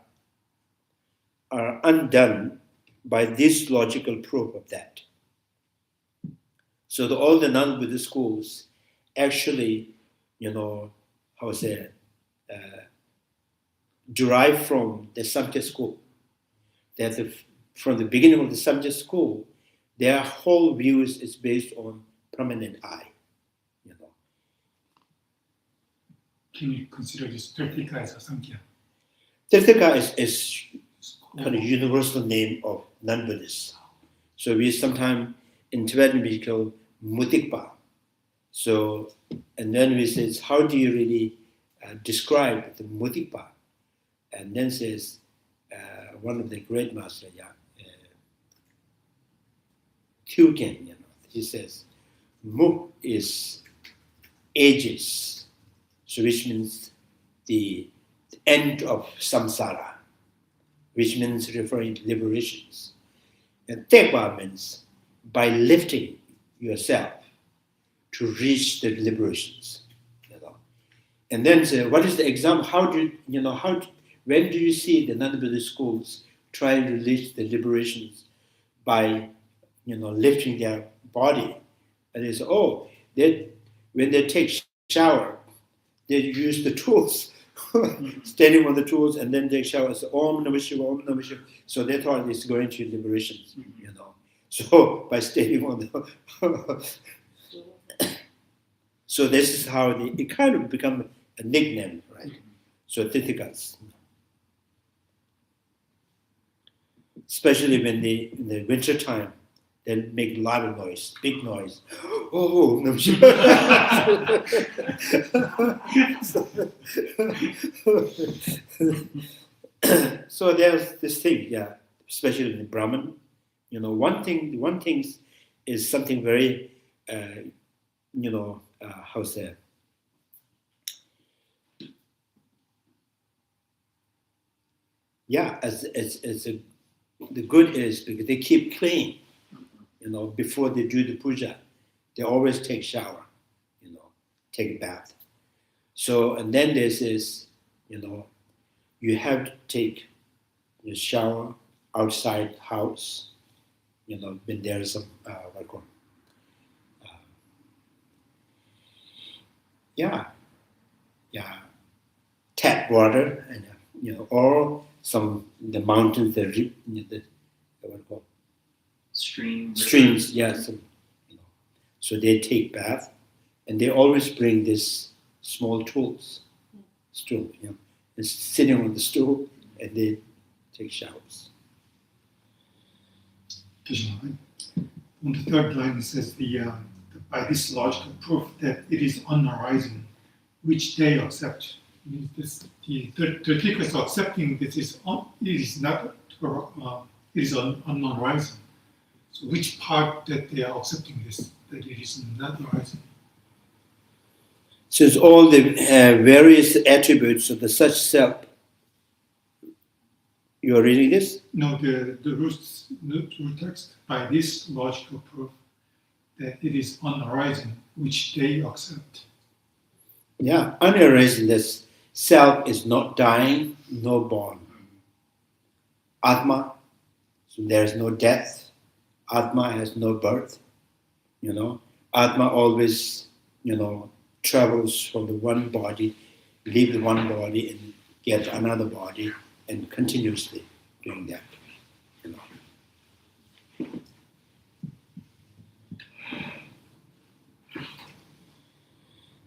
undone by this logical proof of that. So all the non-Buddhist schools actually, derive from the Samkhya school. That from the beginning of the Samkhya school, their whole views is based on permanent I. Can you consider this Tirthika as a Samkhya? Tirthika is kind of universal name of non-Buddhists. So we sometimes in Tibetan we call Mutikpa. So, and then we say, how do you really describe the Mutikpa? And then says one of the great masters, Kyuken, he says, Muk is ages, so which means the end of samsara, which means referring to liberations. And Tekpa means by lifting yourself to reach the liberations. And then say, what is the example? When do you see the non-Buddhist schools trying to reach the liberations by, lifting their body? And they say, when they take shower, they use the tools, standing on the tools, and then they shower. So, Om Namah Shivaya, Om Namah Shivaya. So they thought it's going to liberations, So by standing on the, so this is how it kind of become a nickname, right? So Tirthikas, especially when in the winter time, they make a lot of noise, big noise. Oh, no. So there's this thing, especially in the Brahman. One thing is something very, how say? The good is because they keep clean. Before they do the puja, they always take shower, take a bath. So, and then there's this, you have to take the shower outside house, when there's some, tap water, and, or the mountains, streams, yes. So they take bath, and they always bring this small stool, and sitting on the stool, and they take showers. On the third line, it says by this logical proof that it is unarising, which they accept. The Tirthikas are accepting this it is unarising. So which part that they are accepting this, that it is not arising? Since all the various attributes of the such self, you are reading this? No, the root text, by this logical proof that it is unarising, which they accept. Yeah, unarising, this self is not dying, nor born. Atma, so there is no death. Atma has no birth. Atma always, travels from the one body, leave the one body and get another body, and continuously doing that.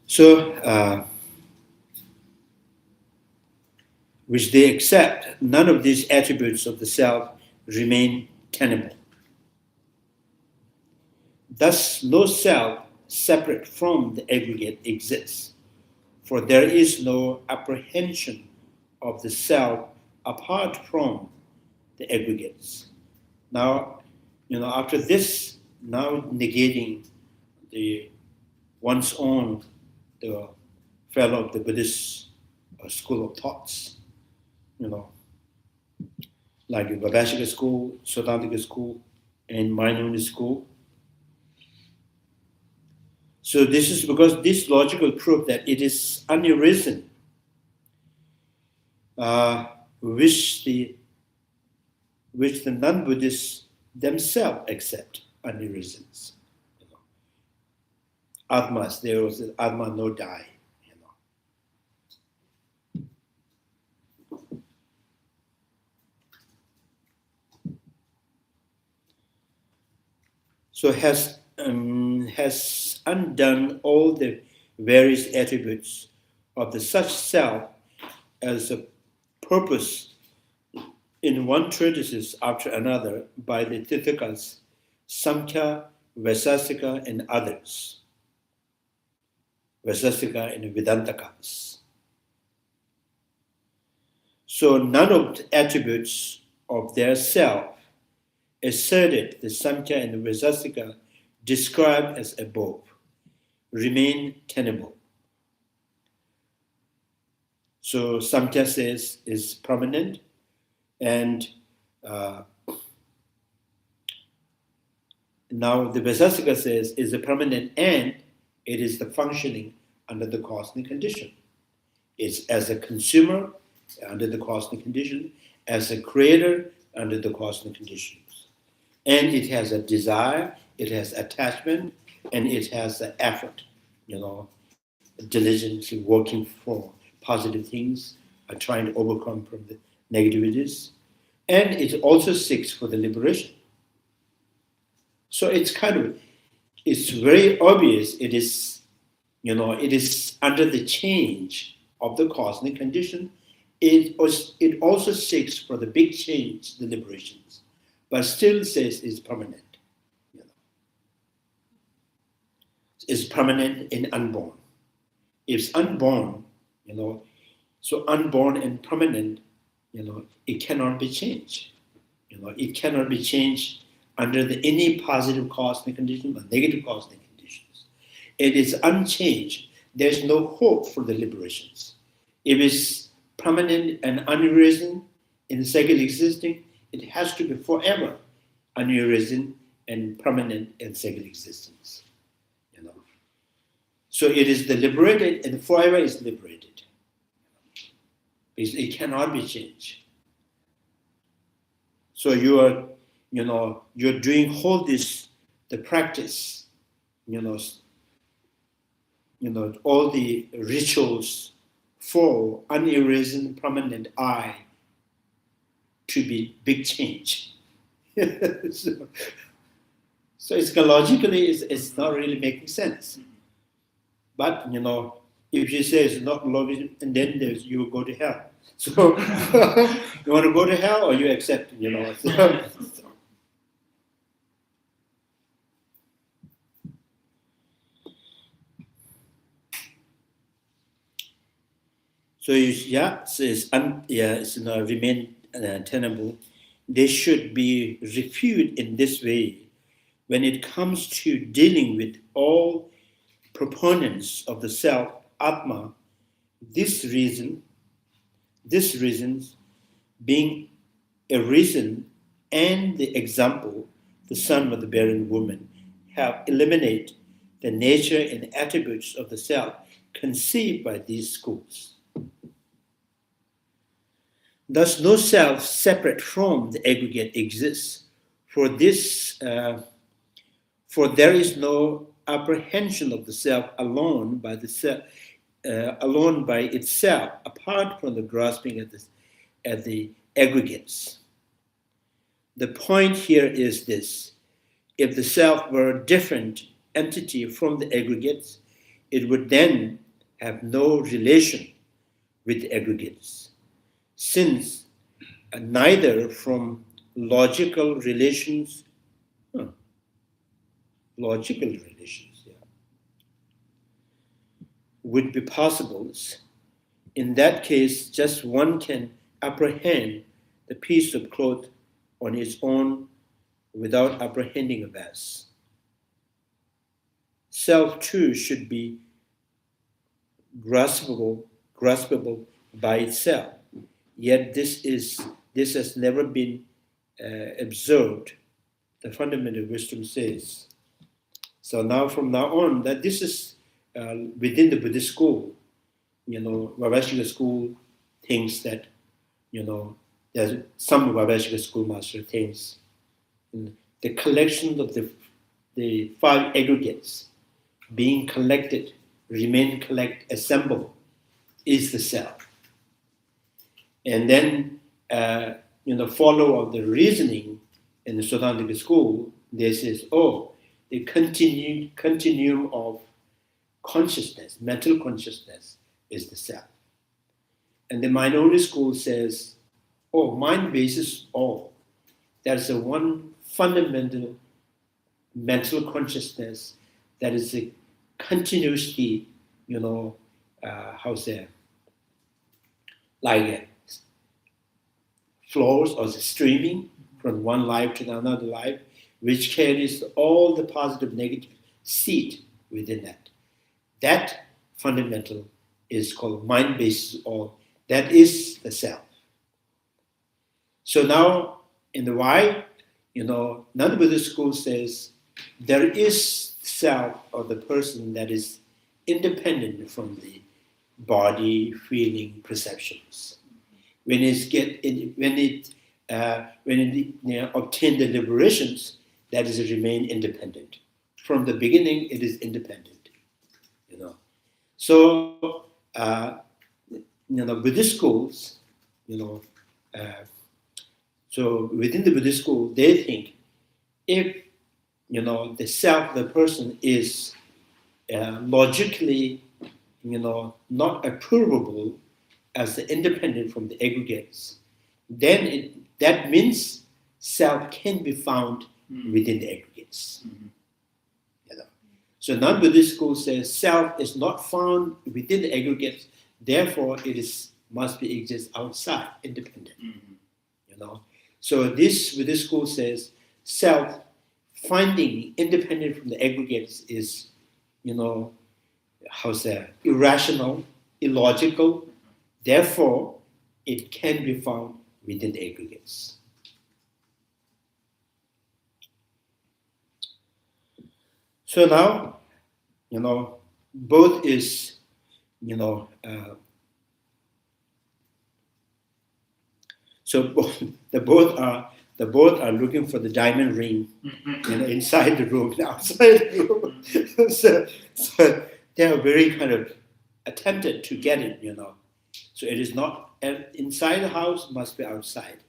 So, which they accept, none of these attributes of the self remain tenable. Thus, no self separate from the aggregate exists, for there is no apprehension of the self apart from the aggregates. Now, after this, now negating one's own, the fellow of the Buddhist school of thoughts, like the Vaiseikas school, Chandrakirti school, and Minority school. So this is because this logical proof that it is unarisen, which the non-Buddhists themselves accept unarisen. Atmas, there was an Atma no die. So has undone all the various attributes of the such self as a purpose in one treatise after another by the Tirthikas, Samkhya, Vaisesikas, and others. Vaisesika and Vedantakas. So none of the attributes of their self asserted the Samkhya and the Vaisesika described as above, remain tenable. So Samkhya says is permanent, and now the Vaisesikas says is a permanent, and it is the functioning under the cosmic condition. It's as a consumer under the cosmic condition, as a creator under the cosmic conditions. And it has a desire, it has attachment, and it has an effort, diligently working for positive things, trying to overcome from the negativities. And it also seeks for the liberation. So it's very obvious it is under the change of the cosmic condition. It also seeks for the big change, the liberations, but still says it's permanent. It's permanent and unborn. If it's unborn, so unborn and permanent, it cannot be changed. It cannot be changed under any positive cosmic condition or negative cosmic conditions. It is unchanged. There's no hope for the liberations. If it's permanent and unarisen in second existing, it has to be forever unarisen and permanent in second existence. So it is the liberated, and forever is liberated. It cannot be changed. So you're doing all this, the practice, all the rituals for unarisen permanent I to be big change. So it's logically it's not really making sense. But if you say it's not logical, and then you will go to hell. So you want to go to hell, or you accept, So it's remain tenable. They should be refuted in this way when it comes to dealing with all proponents of the self, Atma. This reasons being a reason and the example, the son of the barren woman, have eliminated the nature and attributes of the self conceived by these schools. Thus, no self separate from the aggregate exists. For there is no apprehension of the self alone by itself, apart from the grasping at the aggregates. The point here is this: if the self were a different entity from the aggregates, it would then have no relation with the aggregates, since neither from logical relations, would be possible. In that case, just one can apprehend the piece of cloth on its own without apprehending a vase. Self too should be graspable by itself. Yet this has never been observed. The fundamental wisdom says. So from now on, that this is within the Buddhist school. Vaisesika school thinks that there's some Vaisesika schoolmaster thinks the collection of the five aggregates being collected, assembled, is the self. And then, follow of the reasoning in the Sotanthic school, they says, the continuum of consciousness, mental consciousness, is the self. And the mind-only school says, mind bases all. There's a one fundamental mental consciousness that is a continuously, like flows or streaming from one life to another life, which carries all the positive, negative seed within that. That fundamental is called mind basis, or that is the self. So now in the why, non-Buddhist school says there is self or the person that is independent from the body, feeling, perceptions. When it obtain the liberations, that is remain independent. From the beginning, it is independent. So Buddhist schools, so within the Buddhist school, they think if the self, the person is logically, not approvable as the independent from the aggregates, then that means self can be found within the aggregates. So non-Buddhist school says self is not found within the aggregates, therefore it must be exist outside, independent. So this Buddhist school says self finding independent from the aggregates is, irrational, illogical, therefore it can be found within the aggregates. So now, both is, so both are looking for the diamond ring, inside the room and outside the room. so they are very kind of attempted to get it, So it is not inside the house, must be outside.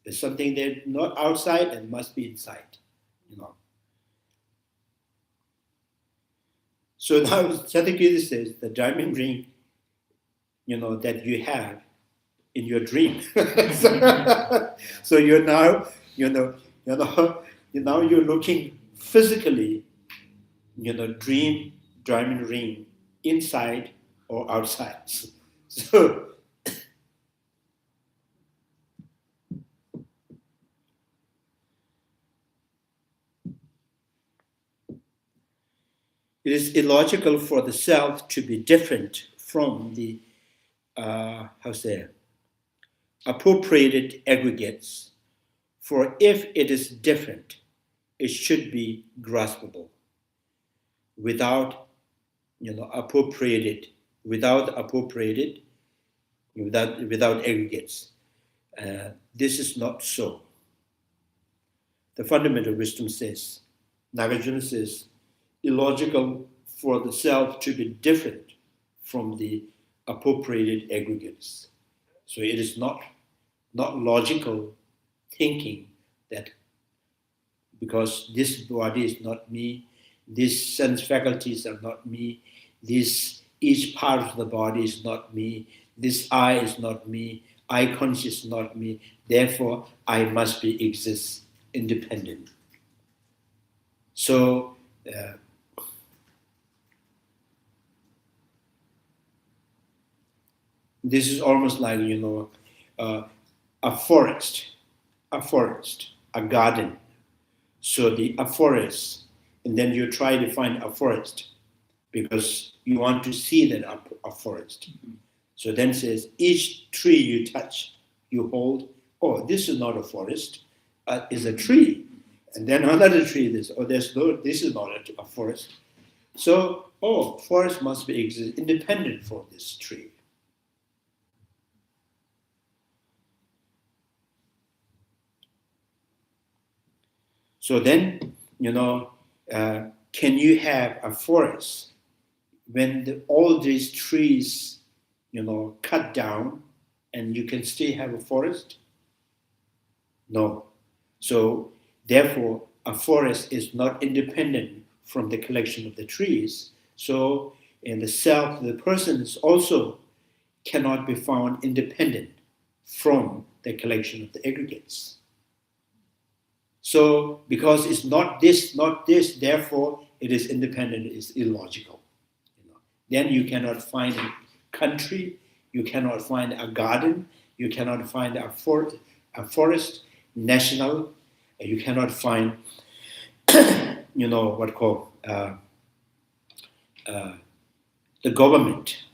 There's something that's not outside and must be inside, So now Chandrakiti says the diamond ring, that you have in your dream. So you're now, now you're looking physically, dream diamond ring inside or outside. So it is illogical for the self to be different from the appropriated aggregates. For if it is different, it should be graspable. Without aggregates. This is not so. The fundamental wisdom says, Nagarjuna says, illogical for the self to be different from the appropriated aggregates. So it is not logical thinking that because this body is not me, these sense faculties are not me, each part of the body is not me, this eye is not me, eye conscious is not me, therefore I must exist independent. So this is almost like, a forest, a garden. So a forest, and then you try to find a forest because you want to see that a forest. So then says, each tree you touch, you hold, oh, this is not a forest, it's a tree. And then another tree, this is not a forest. So, forest must be independent for this tree. So then, can you have a forest when all these trees, cut down and you can still have a forest? No. So therefore, a forest is not independent from the collection of the trees. So in the self, the person is also cannot be found independent from the collection of the aggregates. So because it's not this, therefore it is independent, it's illogical. Then you cannot find a country, you cannot find a garden, you cannot find a forest, national, you cannot find what called the government.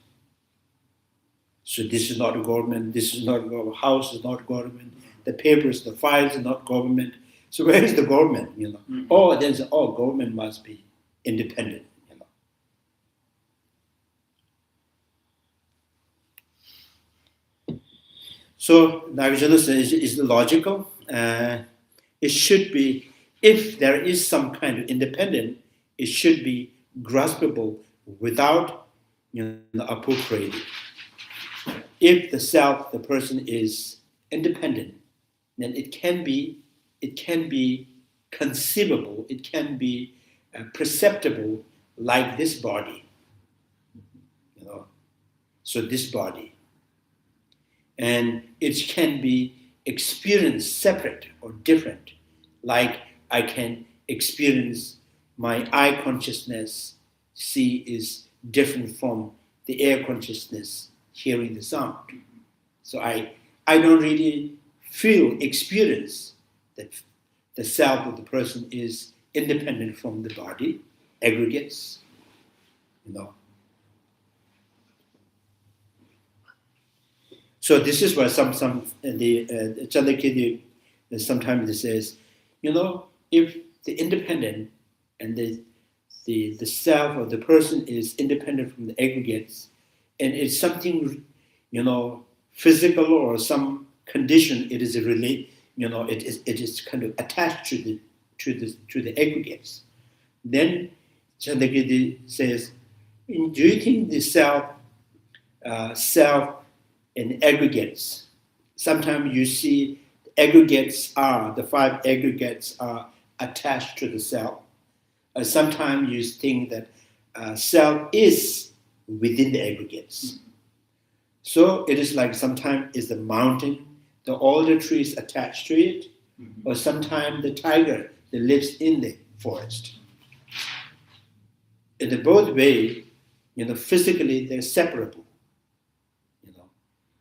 So this is not government, this is not government, house is not government, the papers, the files are not government. So where is the government, Oh, then government must be independent, So Nagarjuna says is logical. It should be, if there is some kind of independent, it should be graspable without appropriating. If the self, the person is independent, then it can be conceivable, it can be perceptible like this body, So this body, and it can be experienced separate or different, like I can experience my eye consciousness, see is different from the air consciousness, hearing the sound. So I don't really experience that the self of the person is independent from the body, aggregates, So this is why the Chandrakiti sometimes it says, if the independent and the self or the person is independent from the aggregates, and it's something, physical or some condition, it is it is kind of attached to the aggregates. Then Chandrakirti says, do you think the self and aggregates? Sometimes you see the 5 aggregates are attached to the self. Sometimes you think that self is within the aggregates. So it is like sometimes is the mountain, all the trees attached to it, or sometimes the tiger that lives in the forest. In the both way, physically they're separable.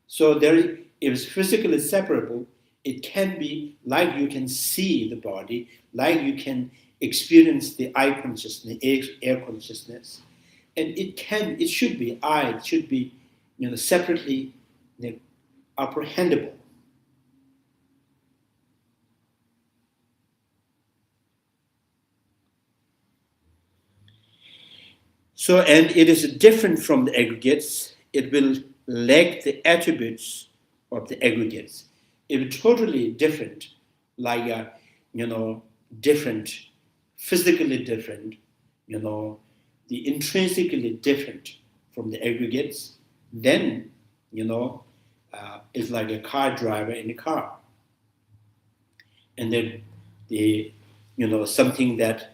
So if it's physically separable, it can be like you can see the body, like you can experience the eye consciousness, air consciousness, and it should be separately apprehendable. So, and it is different from the aggregates. It will lack the attributes of the aggregates. It is totally different, like different, physically different, the intrinsically different from the aggregates. Then, it's like a car driver in a car, and then something that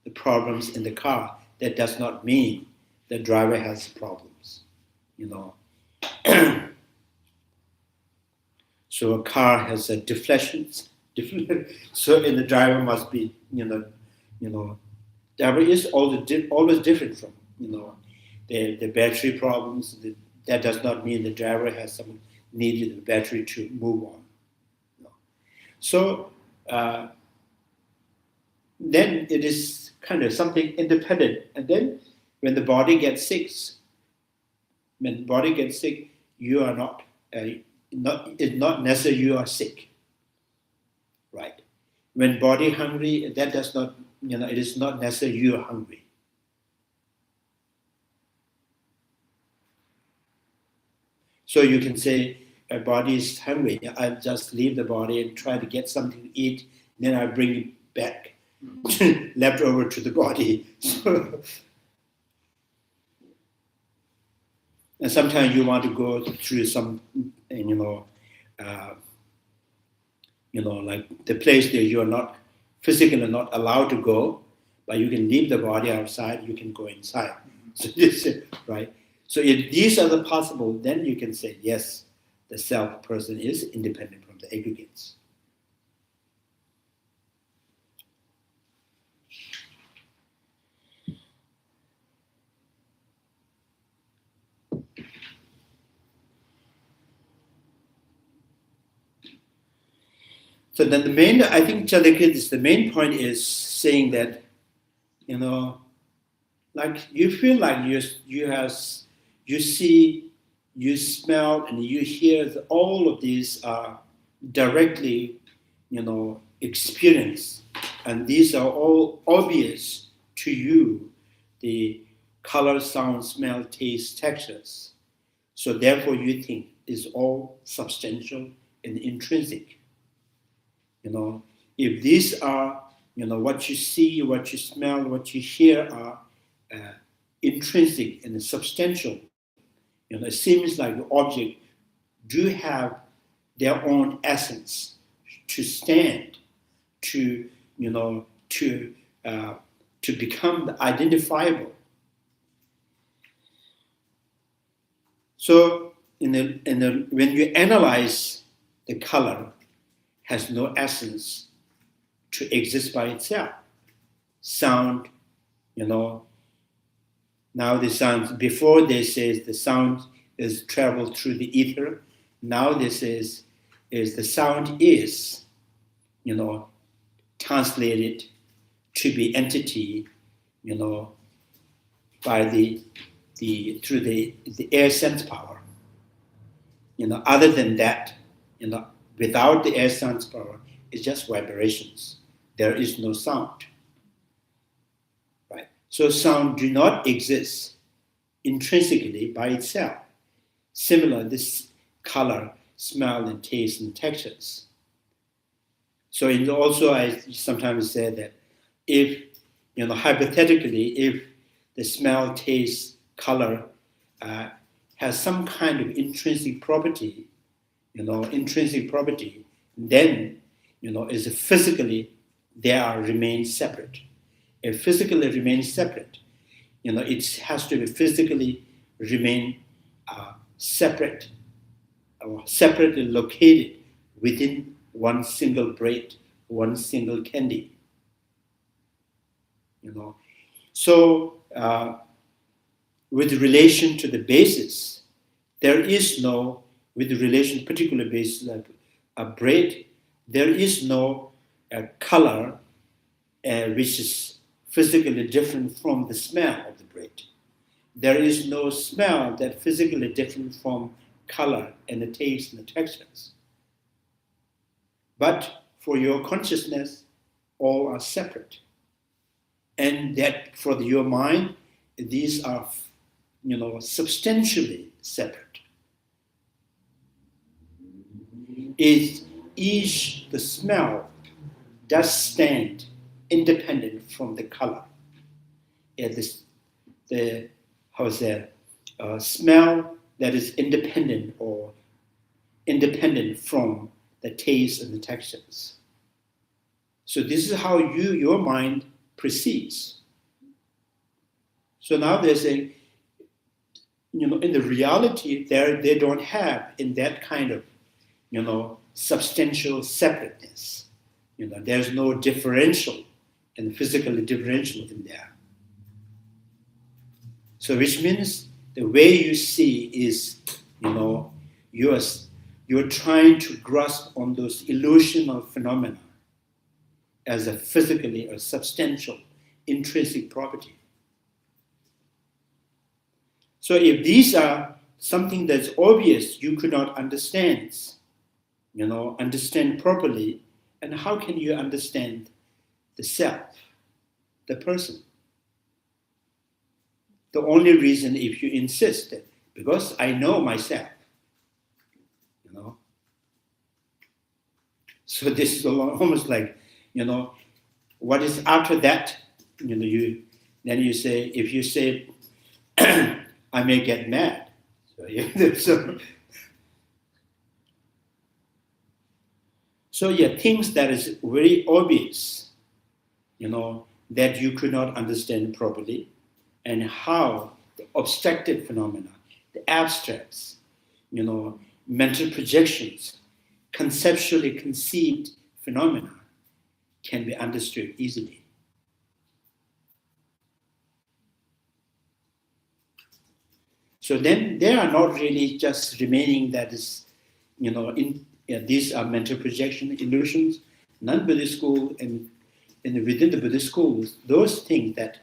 the problems in the car. That does not mean the driver has problems, So a car has a deflections, so and the driver must be, driver is always different from, the battery problems. That does not mean the driver has some needed the battery to move on. So then it is kind of something independent. And then when the body gets sick, you are not, it's not necessary you are sick, right? When body hungry, that does not, it is not necessary you are hungry. So you can say, a body is hungry, I just leave the body and try to get something to eat, then I bring it back, left over to the body. So, and sometimes you want to go through some, like the place that you are not physically not allowed to go, but you can leave the body outside, you can go inside. So this is right. So if these are the possible, then you can say, yes, the self person is independent from the aggregates. So then I think Chandrakirti, the main point is saying that, like you feel like you see, you smell, and you hear that all of these are directly, experience, and these are all obvious to you, the color, sound, smell, taste, textures. So therefore you think is all substantial and intrinsic. If these are, what you see, what you smell, what you hear are intrinsic and substantial, it seems like the object do have their own essence to stand, to become identifiable. So when you analyze the color, has no essence to exist by itself. Sound, now the sound, before they say the sound is traveled through the ether, now this is the sound is, translated to be entity, by through the air sense power. Other than that, without the air sense power, it's just vibrations. There is no sound. Right? So sound do not exist intrinsically by itself. Similar, this color, smell, and taste and textures. So also I sometimes say that if, hypothetically, if the smell, taste, color has some kind of intrinsic property, then, is physically, they remain separate. If physically remain separate, it has to be physically remain separate, or separately located within one single braid, one single candy. So with relation to the basis, there is no, with relation to particular basis like a braid, there is no color which is physically different from the smell of the braid. There is no smell that physically different from color and the taste and the textures. But for your consciousness, all are separate. And that for your mind, these are, substantially separate. Each the smell does stand independent from the color. Smell that is independent or independent from the taste and the textures. So this is how your mind proceeds. So now they're saying, in the reality, they don't have in that kind of, substantial separateness. There's no differential and physically differential in there. So which means the way you see is, you're trying to grasp on those illusional phenomena as a physically or substantial intrinsic property. So if these are something that's obvious, you could not understand properly, and how can you understand the self, the person? The only reason if you insist that, because I know myself, So this is almost like, what is after that, then you say, if you say, I may get mad. So things that is very obvious, that you could not understand properly, and how the abstracted phenomena, the abstracts, mental projections, conceptually conceived phenomena can be understood easily. So then they are not really just remaining that is, these are mental projection illusions, non-Buddhist school and within the Buddhist schools, those things that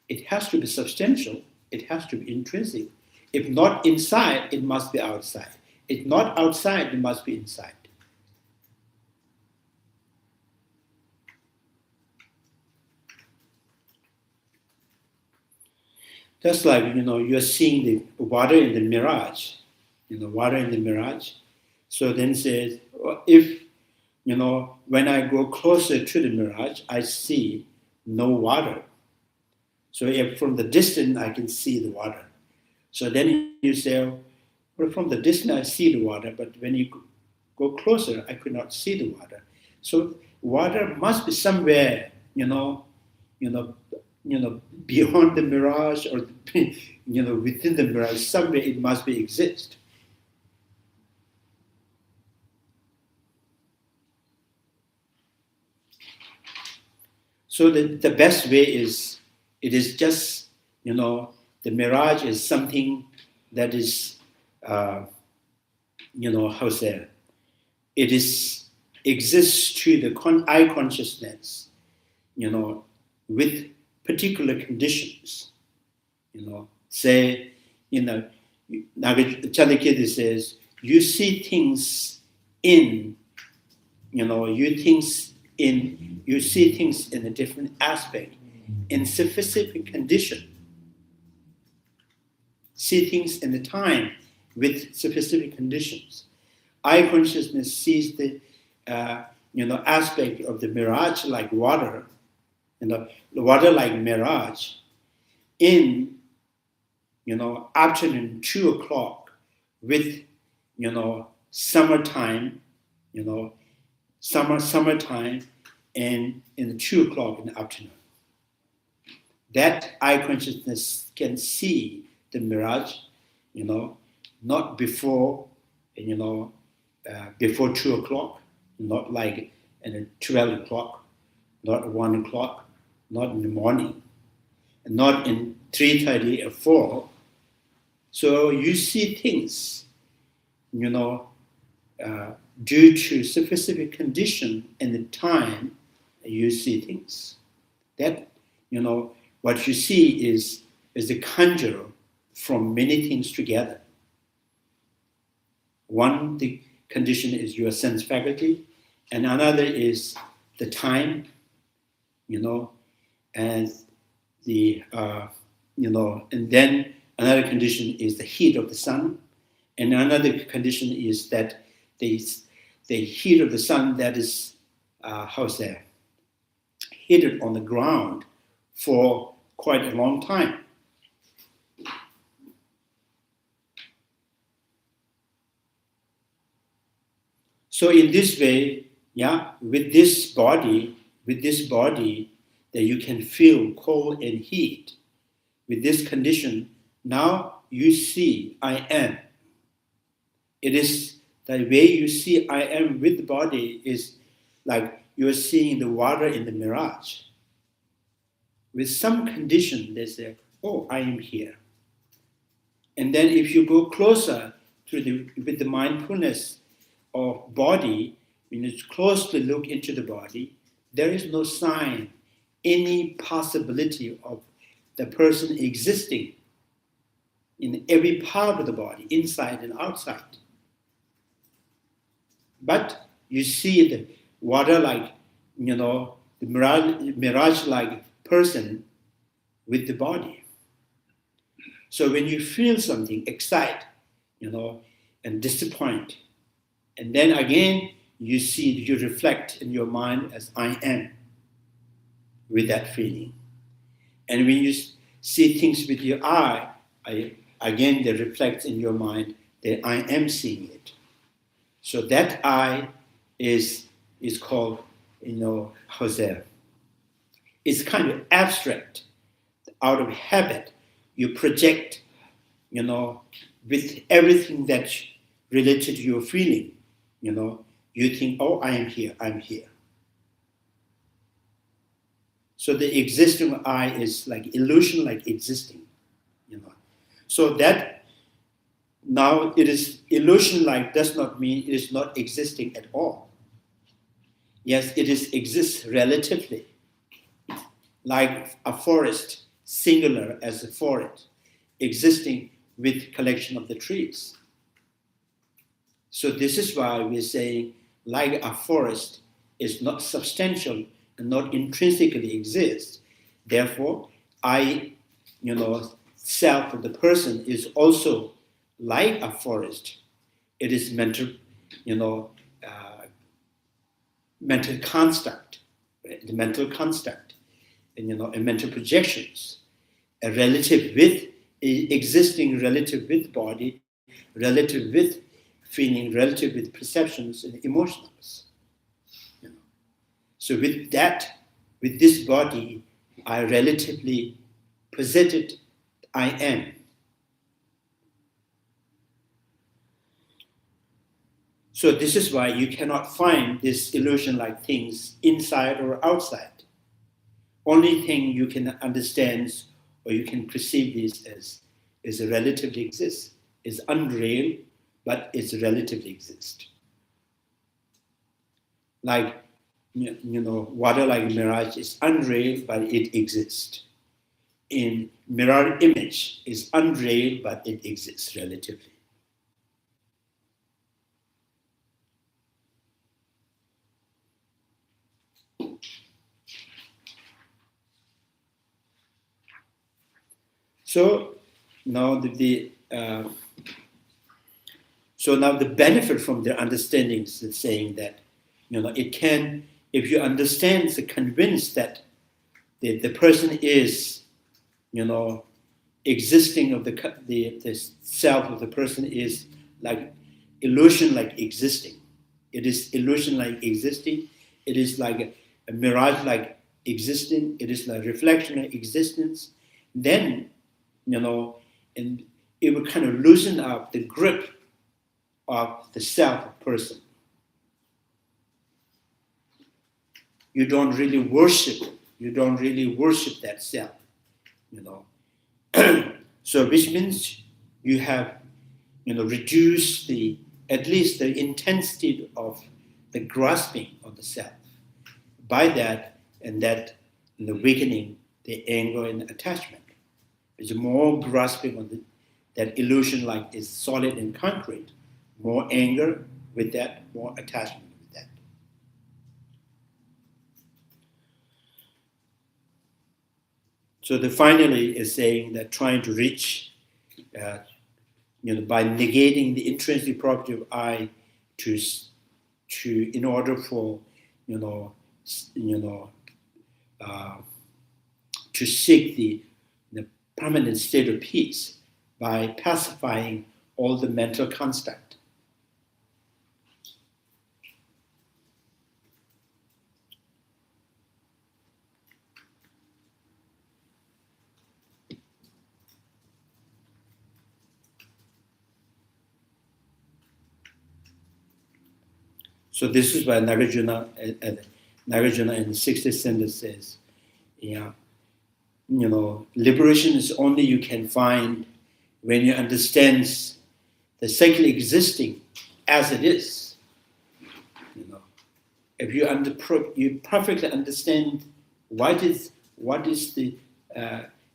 it has to be substantial, it has to be intrinsic. If not inside, it must be outside. If not outside, it must be inside. Just like, you're seeing the water in the mirage, water in the mirage. So then says, if, when I go closer to the mirage, I see no water. So if from the distance, I can see the water. So then you say, well, from the distance, I see the water, but when you go closer, I could not see the water. So water must be somewhere, beyond the mirage or, within the mirage, somewhere it must be exist. So the best way is, it is just, the mirage is something that is, it is exists to the eye consciousness, with particular conditions. Say, Chandrakiti says, you see things in, you see things in a different aspect, in specific condition. See things in the time with specific conditions. Eye consciousness sees the, aspect of the mirage like water, the water like mirage, in, afternoon 2 o'clock with, summertime, summertime, and in the 2 o'clock in the afternoon. That eye consciousness can see the mirage, not before, before 2 o'clock, not like in 12 o'clock, not 1 o'clock, not in the morning, and not in 3:30 or 4. So you see things, due to specific condition and the time, you see things. That, what you see is a conjure from many things together. One, the condition is your sense faculty, and another is the time, and the, and then another condition is the heat of the sun, and another condition is that the heat of the sun that is, heated on the ground for quite a long time. So in this way, with this body, that you can feel cold and heat. With this condition, now you see I am. It is the way you see I am with the body is like you're seeing the water in the mirage. With some condition, they say, oh, I am here. And then if you go closer with the mindfulness of body, when you closely look into the body, there is no sign, any possibility of the person existing in every part of the body, inside and outside. But you see the water like, the mirage-like person with the body. So when you feel something, excite, and disappoint, and then again, you reflect in your mind as I am with that feeling. And when you see things with your eye, again, they reflect in your mind that I am seeing it. So that I is called, it's kind of abstract. Out of habit, you project, with everything that's related to your feeling, you think, oh, I am here, I'm here. So the existing I is like illusion, like existing, So that now it is illusion like does not mean it is not existing at all. Yes, it exists relatively, like a forest, singular as a forest, existing with collection of the trees. So this is why we're saying, like a forest is not substantial and not intrinsically exists. Therefore, self of the person is also like a forest. It is mental, mental construct, right? The mental construct, and mental projections, a relative with existing relative with body, relative with feeling, relative with perceptions and emotions. So with that, with this body, I relatively presented I am. So this is why you cannot find this illusion-like things inside or outside. Only thing you can understand or you can perceive this as is a relatively exists, is unreal, but it's relatively exist. Like, water like mirage is unreal, but it exists. In mirror image is unreal, but it exists relatively. So now the benefit from their understandings is saying that it can, if you understand, the convinced that the person is existing of the self of the person is like illusion like existing. It is illusion like existing. It is like a mirage like existing. It is like reflection of existence. Then and it will kind of loosen up the grip of the self person. You don't really worship that self, So which means you have, reduced at least the intensity of the grasping of the self. By that, and that the weakening, the anger and attachment. It's more grasping on that illusion like is solid and concrete. More anger with that, more attachment with that. So the finally is saying that trying to reach, by negating the intrinsic property of I, to in order for to seek the permanent state of peace by pacifying all the mental construct. So this is why Nagarjuna in the 60th sentence says, liberation is only you can find when you understand the cycle existing as it is. If you perfectly understand what is the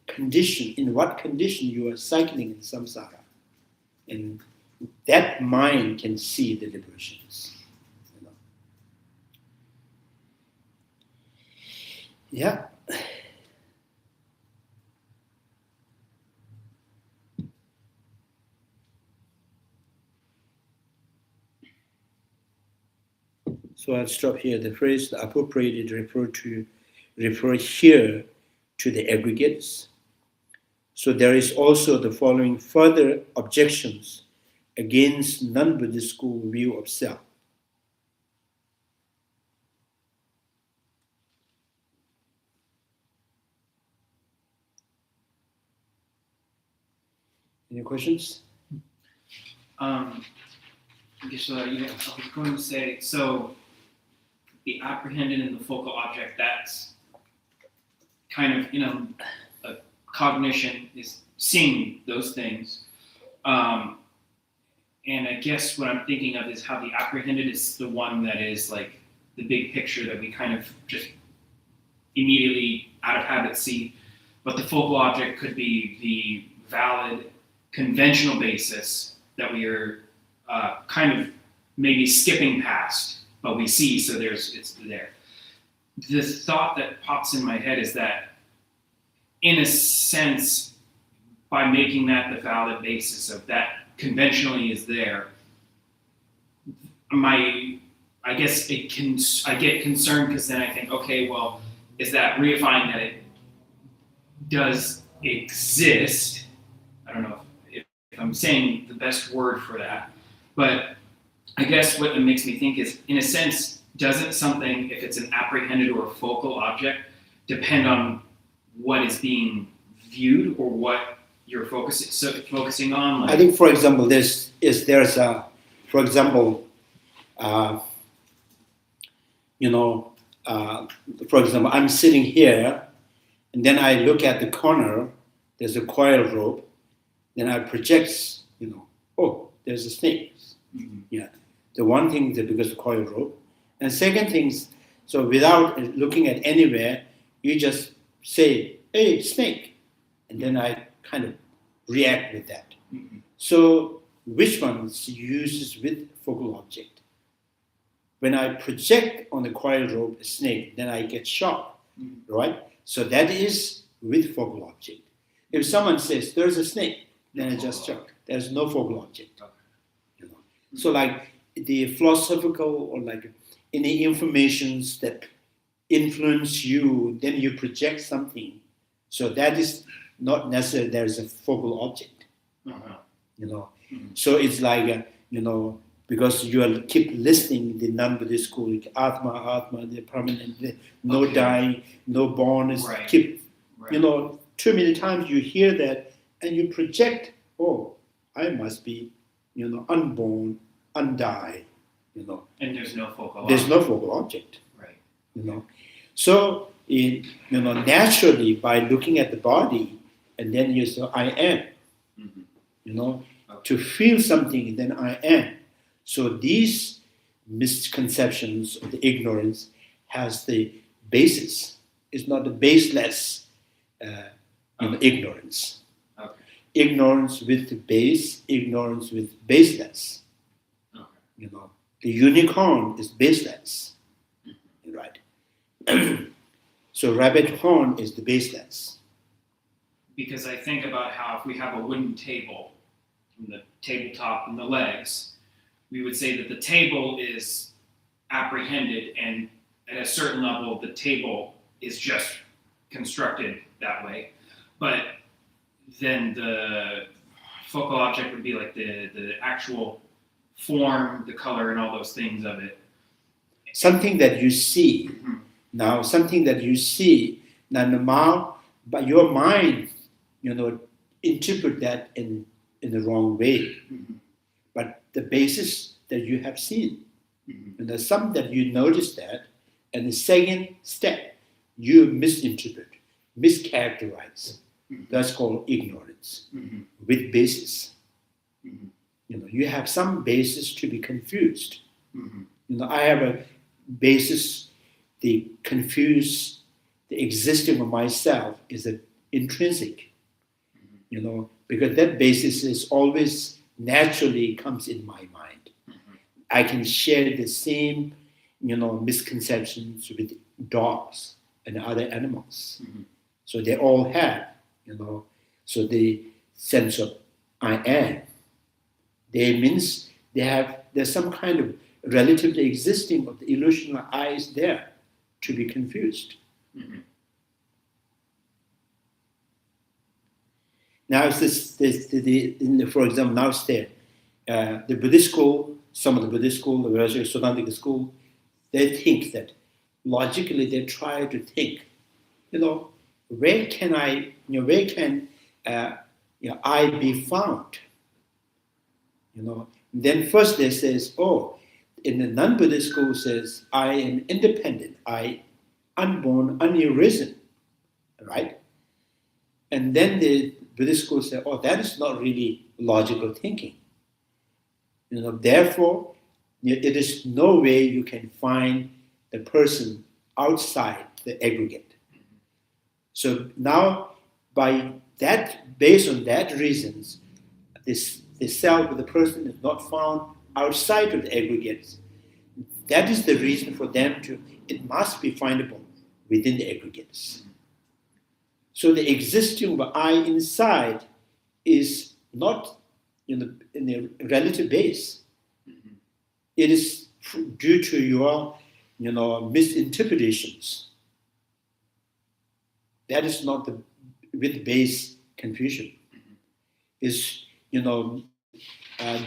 condition, in what condition you are cycling in samsara, and that mind can see the liberations. Yeah. So I'll stop here. The phrase the appropriated refer here to the aggregates. So there is also the following further objections against non-Buddhist school view of self. Any questions? I was going to say, so the apprehended and the focal object, that's kind of, a cognition is seeing those things. And I guess what I'm thinking of is how the apprehended is the one that is like the big picture that we kind of just immediately out of habit see, but the focal object could be the valid conventional basis that we are kind of maybe skipping past, but we see, so it's there. The thought that pops in my head is that, in a sense, by making that the valid basis of that conventionally is there, I get concerned because then I think, okay, well, is that reifying that it does exist? I don't know if I'm saying the best word for that, but I guess what it makes me think is, in a sense, doesn't something, if it's an apprehended or a focal object, depend on what is being viewed or what you're focusing on? Like, I think, for example, for example, I'm sitting here, and then I look at the corner. There's a coil rope. Then I project, oh, there's a snake. Mhm. Yeah. The one thing is because of coil rope, and second things. So without looking at anywhere, you just say, "Hey, snake," and then I kind of react with that. Mhm. So which one uses with focal object? When I project on the coil rope a snake, then I get shocked, right? So that is with focal object. If someone says there's a snake, then I just shock. There's no focal object. So like the philosophical or like any informations that influence you, then you project something. So that is not necessarily there's a focal object. Uh-huh. So it's like because you are keep listening the non-Buddhist school, Atma, the permanent, no Okay. dying, no born, is Right. keep Right. too many times you hear that and you project, oh, I must be, unborn, undie, And there's no focal there's object. no focal object, Right. So naturally by looking at the body, and then you say, I am, Mhm. to feel something, then I am. So these misconceptions of the ignorance has the basis. It's not the baseless ignorance. Okay. Ignorance with the base, ignorance with baseless. Okay. The unicorn is baseless, right? So rabbit horn is the baseless. Because I think about how if we have a wooden table, from the tabletop and the legs, we would say that the table is apprehended, and at a certain level, the table is just constructed that way. But then the focal object would be like the actual form, the color, and all those things of it. Something that you see. Mhm. Now, something that you see, but your mind, interpret that in the wrong way. Mhm. But the basis that you have seen, Mhm. and there's some that you notice that, and the second step, you misinterpret, mischaracterize. Mhm. That's called ignorance Mhm. with basis. Mhm. You have some basis to be confused. Mhm. I have a basis. The confuse the existing of myself is an intrinsic, because that basis is always naturally comes in my mind. Mhm. I can share the same, misconceptions with dogs and other animals. Mhm. So they all have, so the sense of I am. There's some kind of relatively existing of the illusion of I is there to be confused. Mhm. Now, for example, now the Buddhist school, some of the Buddhist school, the Vaiseikas school, they think that logically they try to think, where can I be found? Then first they says, oh, in the non-Buddhist school says, I am independent, I unborn, unarisen, right? And then the Buddhist school say, oh, that is not really logical thinking. Therefore, it is no way you can find the person outside the aggregate. So now, based on that reasons, the self, the person is not found outside of the aggregates. That is the reason for them it must be findable within the aggregates. So the existing of I inside is not in the relative base. It is due to your, misinterpretations. That is not the with base confusion. Is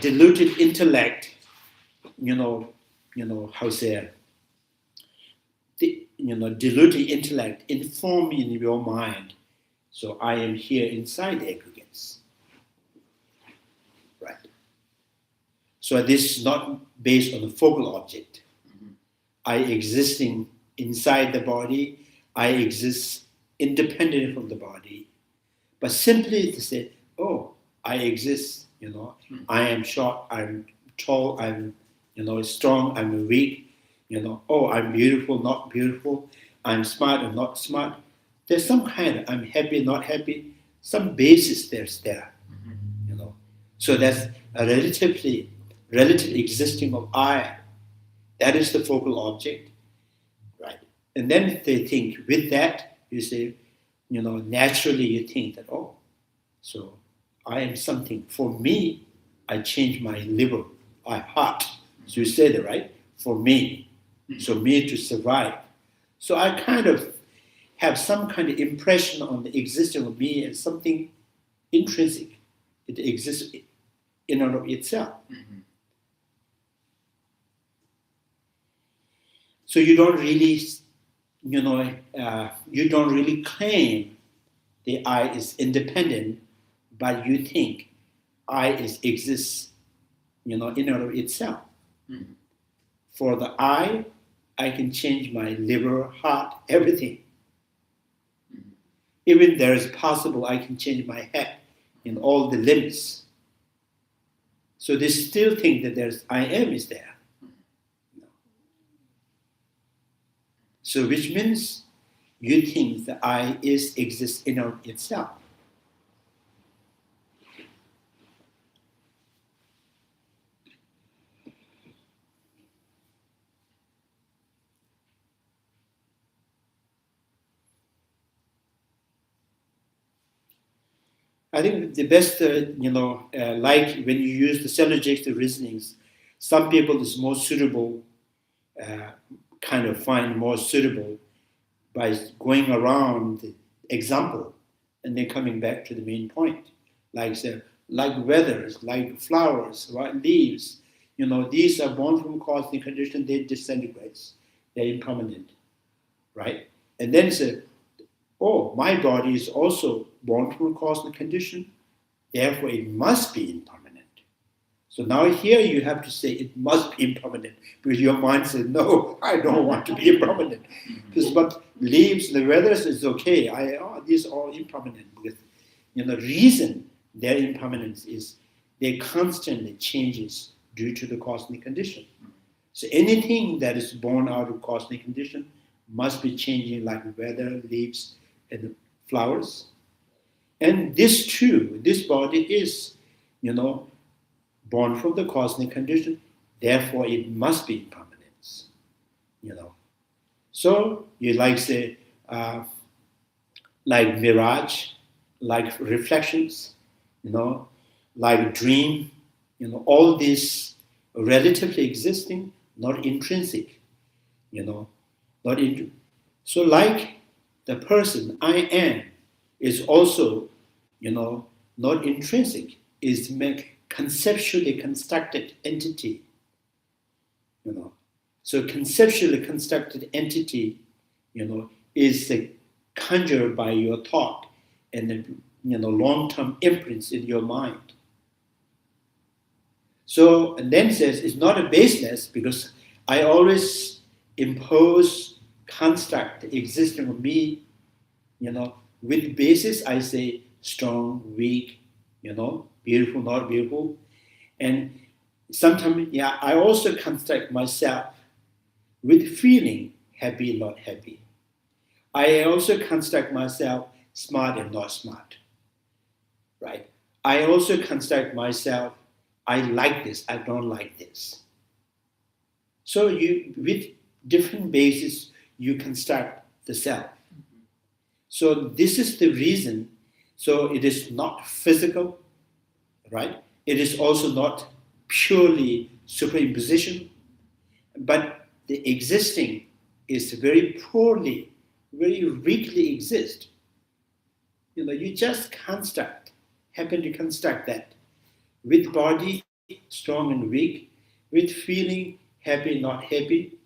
diluted intellect. How say? Diluted intellect inform in your mind. So I am here inside the aggregates. Right. So this is not based on the focal object. I existing inside the body, I exist independent from the body. But simply to say, oh, I exist, I am short, I'm tall, I'm strong, I'm weak, oh, I'm beautiful, not beautiful, I'm smart or not smart. There's some kind of I'm happy, not happy, some basis there's there. So that's a relative existing of I. That is the focal object, right? And then they think with that, you say, naturally you think that, oh, so I am something. For me, I change my liver, my heart. So you say that, right? For me. So me to survive. So I kind of have some kind of impression on the existence of me as something intrinsic. It exists in and of itself. So you don't really, you don't really claim the I is independent, but you think I exists, in and of itself. For the I can change my liver, heart, everything. Even there is possible I can change my head in all the limbs. So they still think that there's I am is there. So which means you think the I exists in and of itself. I think the best, like when you use the syllogistic reasonings, some people is more suitable, find more suitable by going around the example and then coming back to the main point. Like weathers, like flowers, right? Leaves, these are born from cosmic condition, they disintegrate, they're impermanent, right? And then say, oh, my body is also born from a cosmic condition, therefore it must be impermanent. So now here you have to say it must be impermanent, because your mind says, no, I don't want to be impermanent. Because what leaves, the weathers is okay, these are all impermanent, because the reason their impermanence is they constantly changes due to the cosmic condition. So anything that is born out of cosmic condition must be changing, like weather, leaves, and flowers. And this too, this body is, born from the cosmic condition, therefore it must be impermanence, So you say, like mirage, like reflections, like dream, all this relatively existing, not intrinsic, not into. So like the person I am is also, not intrinsic, is conceptually constructed entity, So conceptually constructed entity, is conjured by your thought and then, long-term imprints in your mind. So, and then says it's not a baseless, because I always impose construct the existence of me, with basis I say strong, weak, beautiful, not beautiful. And sometimes, I also construct myself with feeling happy, not happy. I also construct myself smart and not smart, right? I also construct myself, I like this, I don't like this. So you, with different bases, you construct the self. So this is the reason. So it is not physical, right? It is also not purely superimposition, but the existing is very poorly, very weakly exist. You just construct, happen to construct that with body strong and weak, with feeling happy, not happy.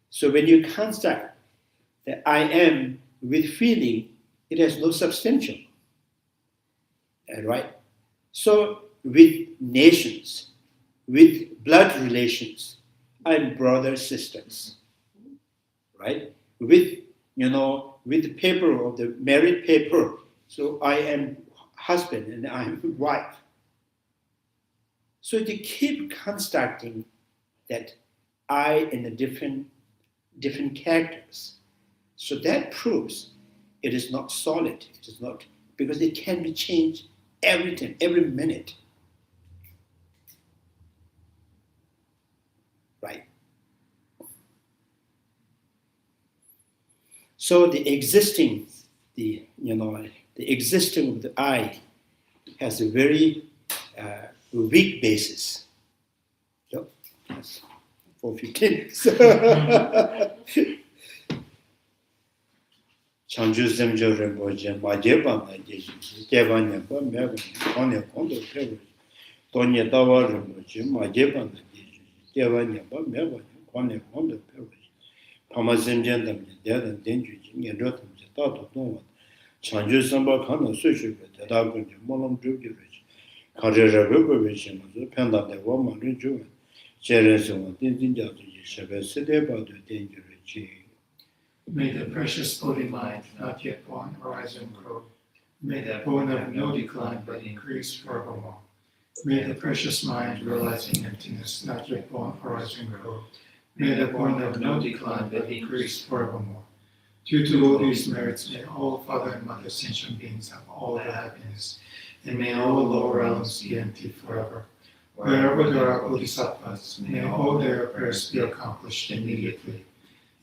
So when you construct the I am with feeling, it has no substantial, right? So with nations, with blood relations, I'm brothers, sisters, right? With, with the paper of the married paper, so I am husband and I am wife. So they keep constructing that I in the different characters. So that proves it is not solid. It is not, because it can be changed every time, every minute. Right? So the existing of the I has a very weak basis. Yep. Yes. 4:15. Chanju semjo remboje majepa majeji kevanya pa mega kone kondo kevo tonya dawa remboje majepa majeji kevanya pa mega kone kondo kevo pama semjen damje dedan denju jinge rotam je tato tonwa chanju samba kana sushu be tada gunje molam jugi reji karera bebe beche mazo penda de wa manu juwa cherense wa dinjin jazu je shebe sede bado denju reji. May the precious Bodhi mind, not yet born, arise and grow. May that born of no decline but increase forevermore. May the precious mind, realizing emptiness, not yet born, arise and grow. May the born of no decline but increase forevermore. Due to all these merits, may all Father and Mother sentient beings have all the happiness, and may all lower realms be empty forever. Wherever there are bodhisattvas, may all their prayers be accomplished immediately.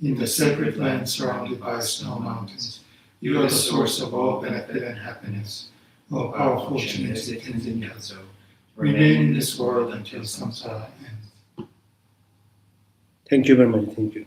In the sacred land surrounded by snow mountains, you are the source of all benefit and happiness. O powerful Chandrakiti Tenzin, remain in this world until samsara ends. Thank you very much. Thank you.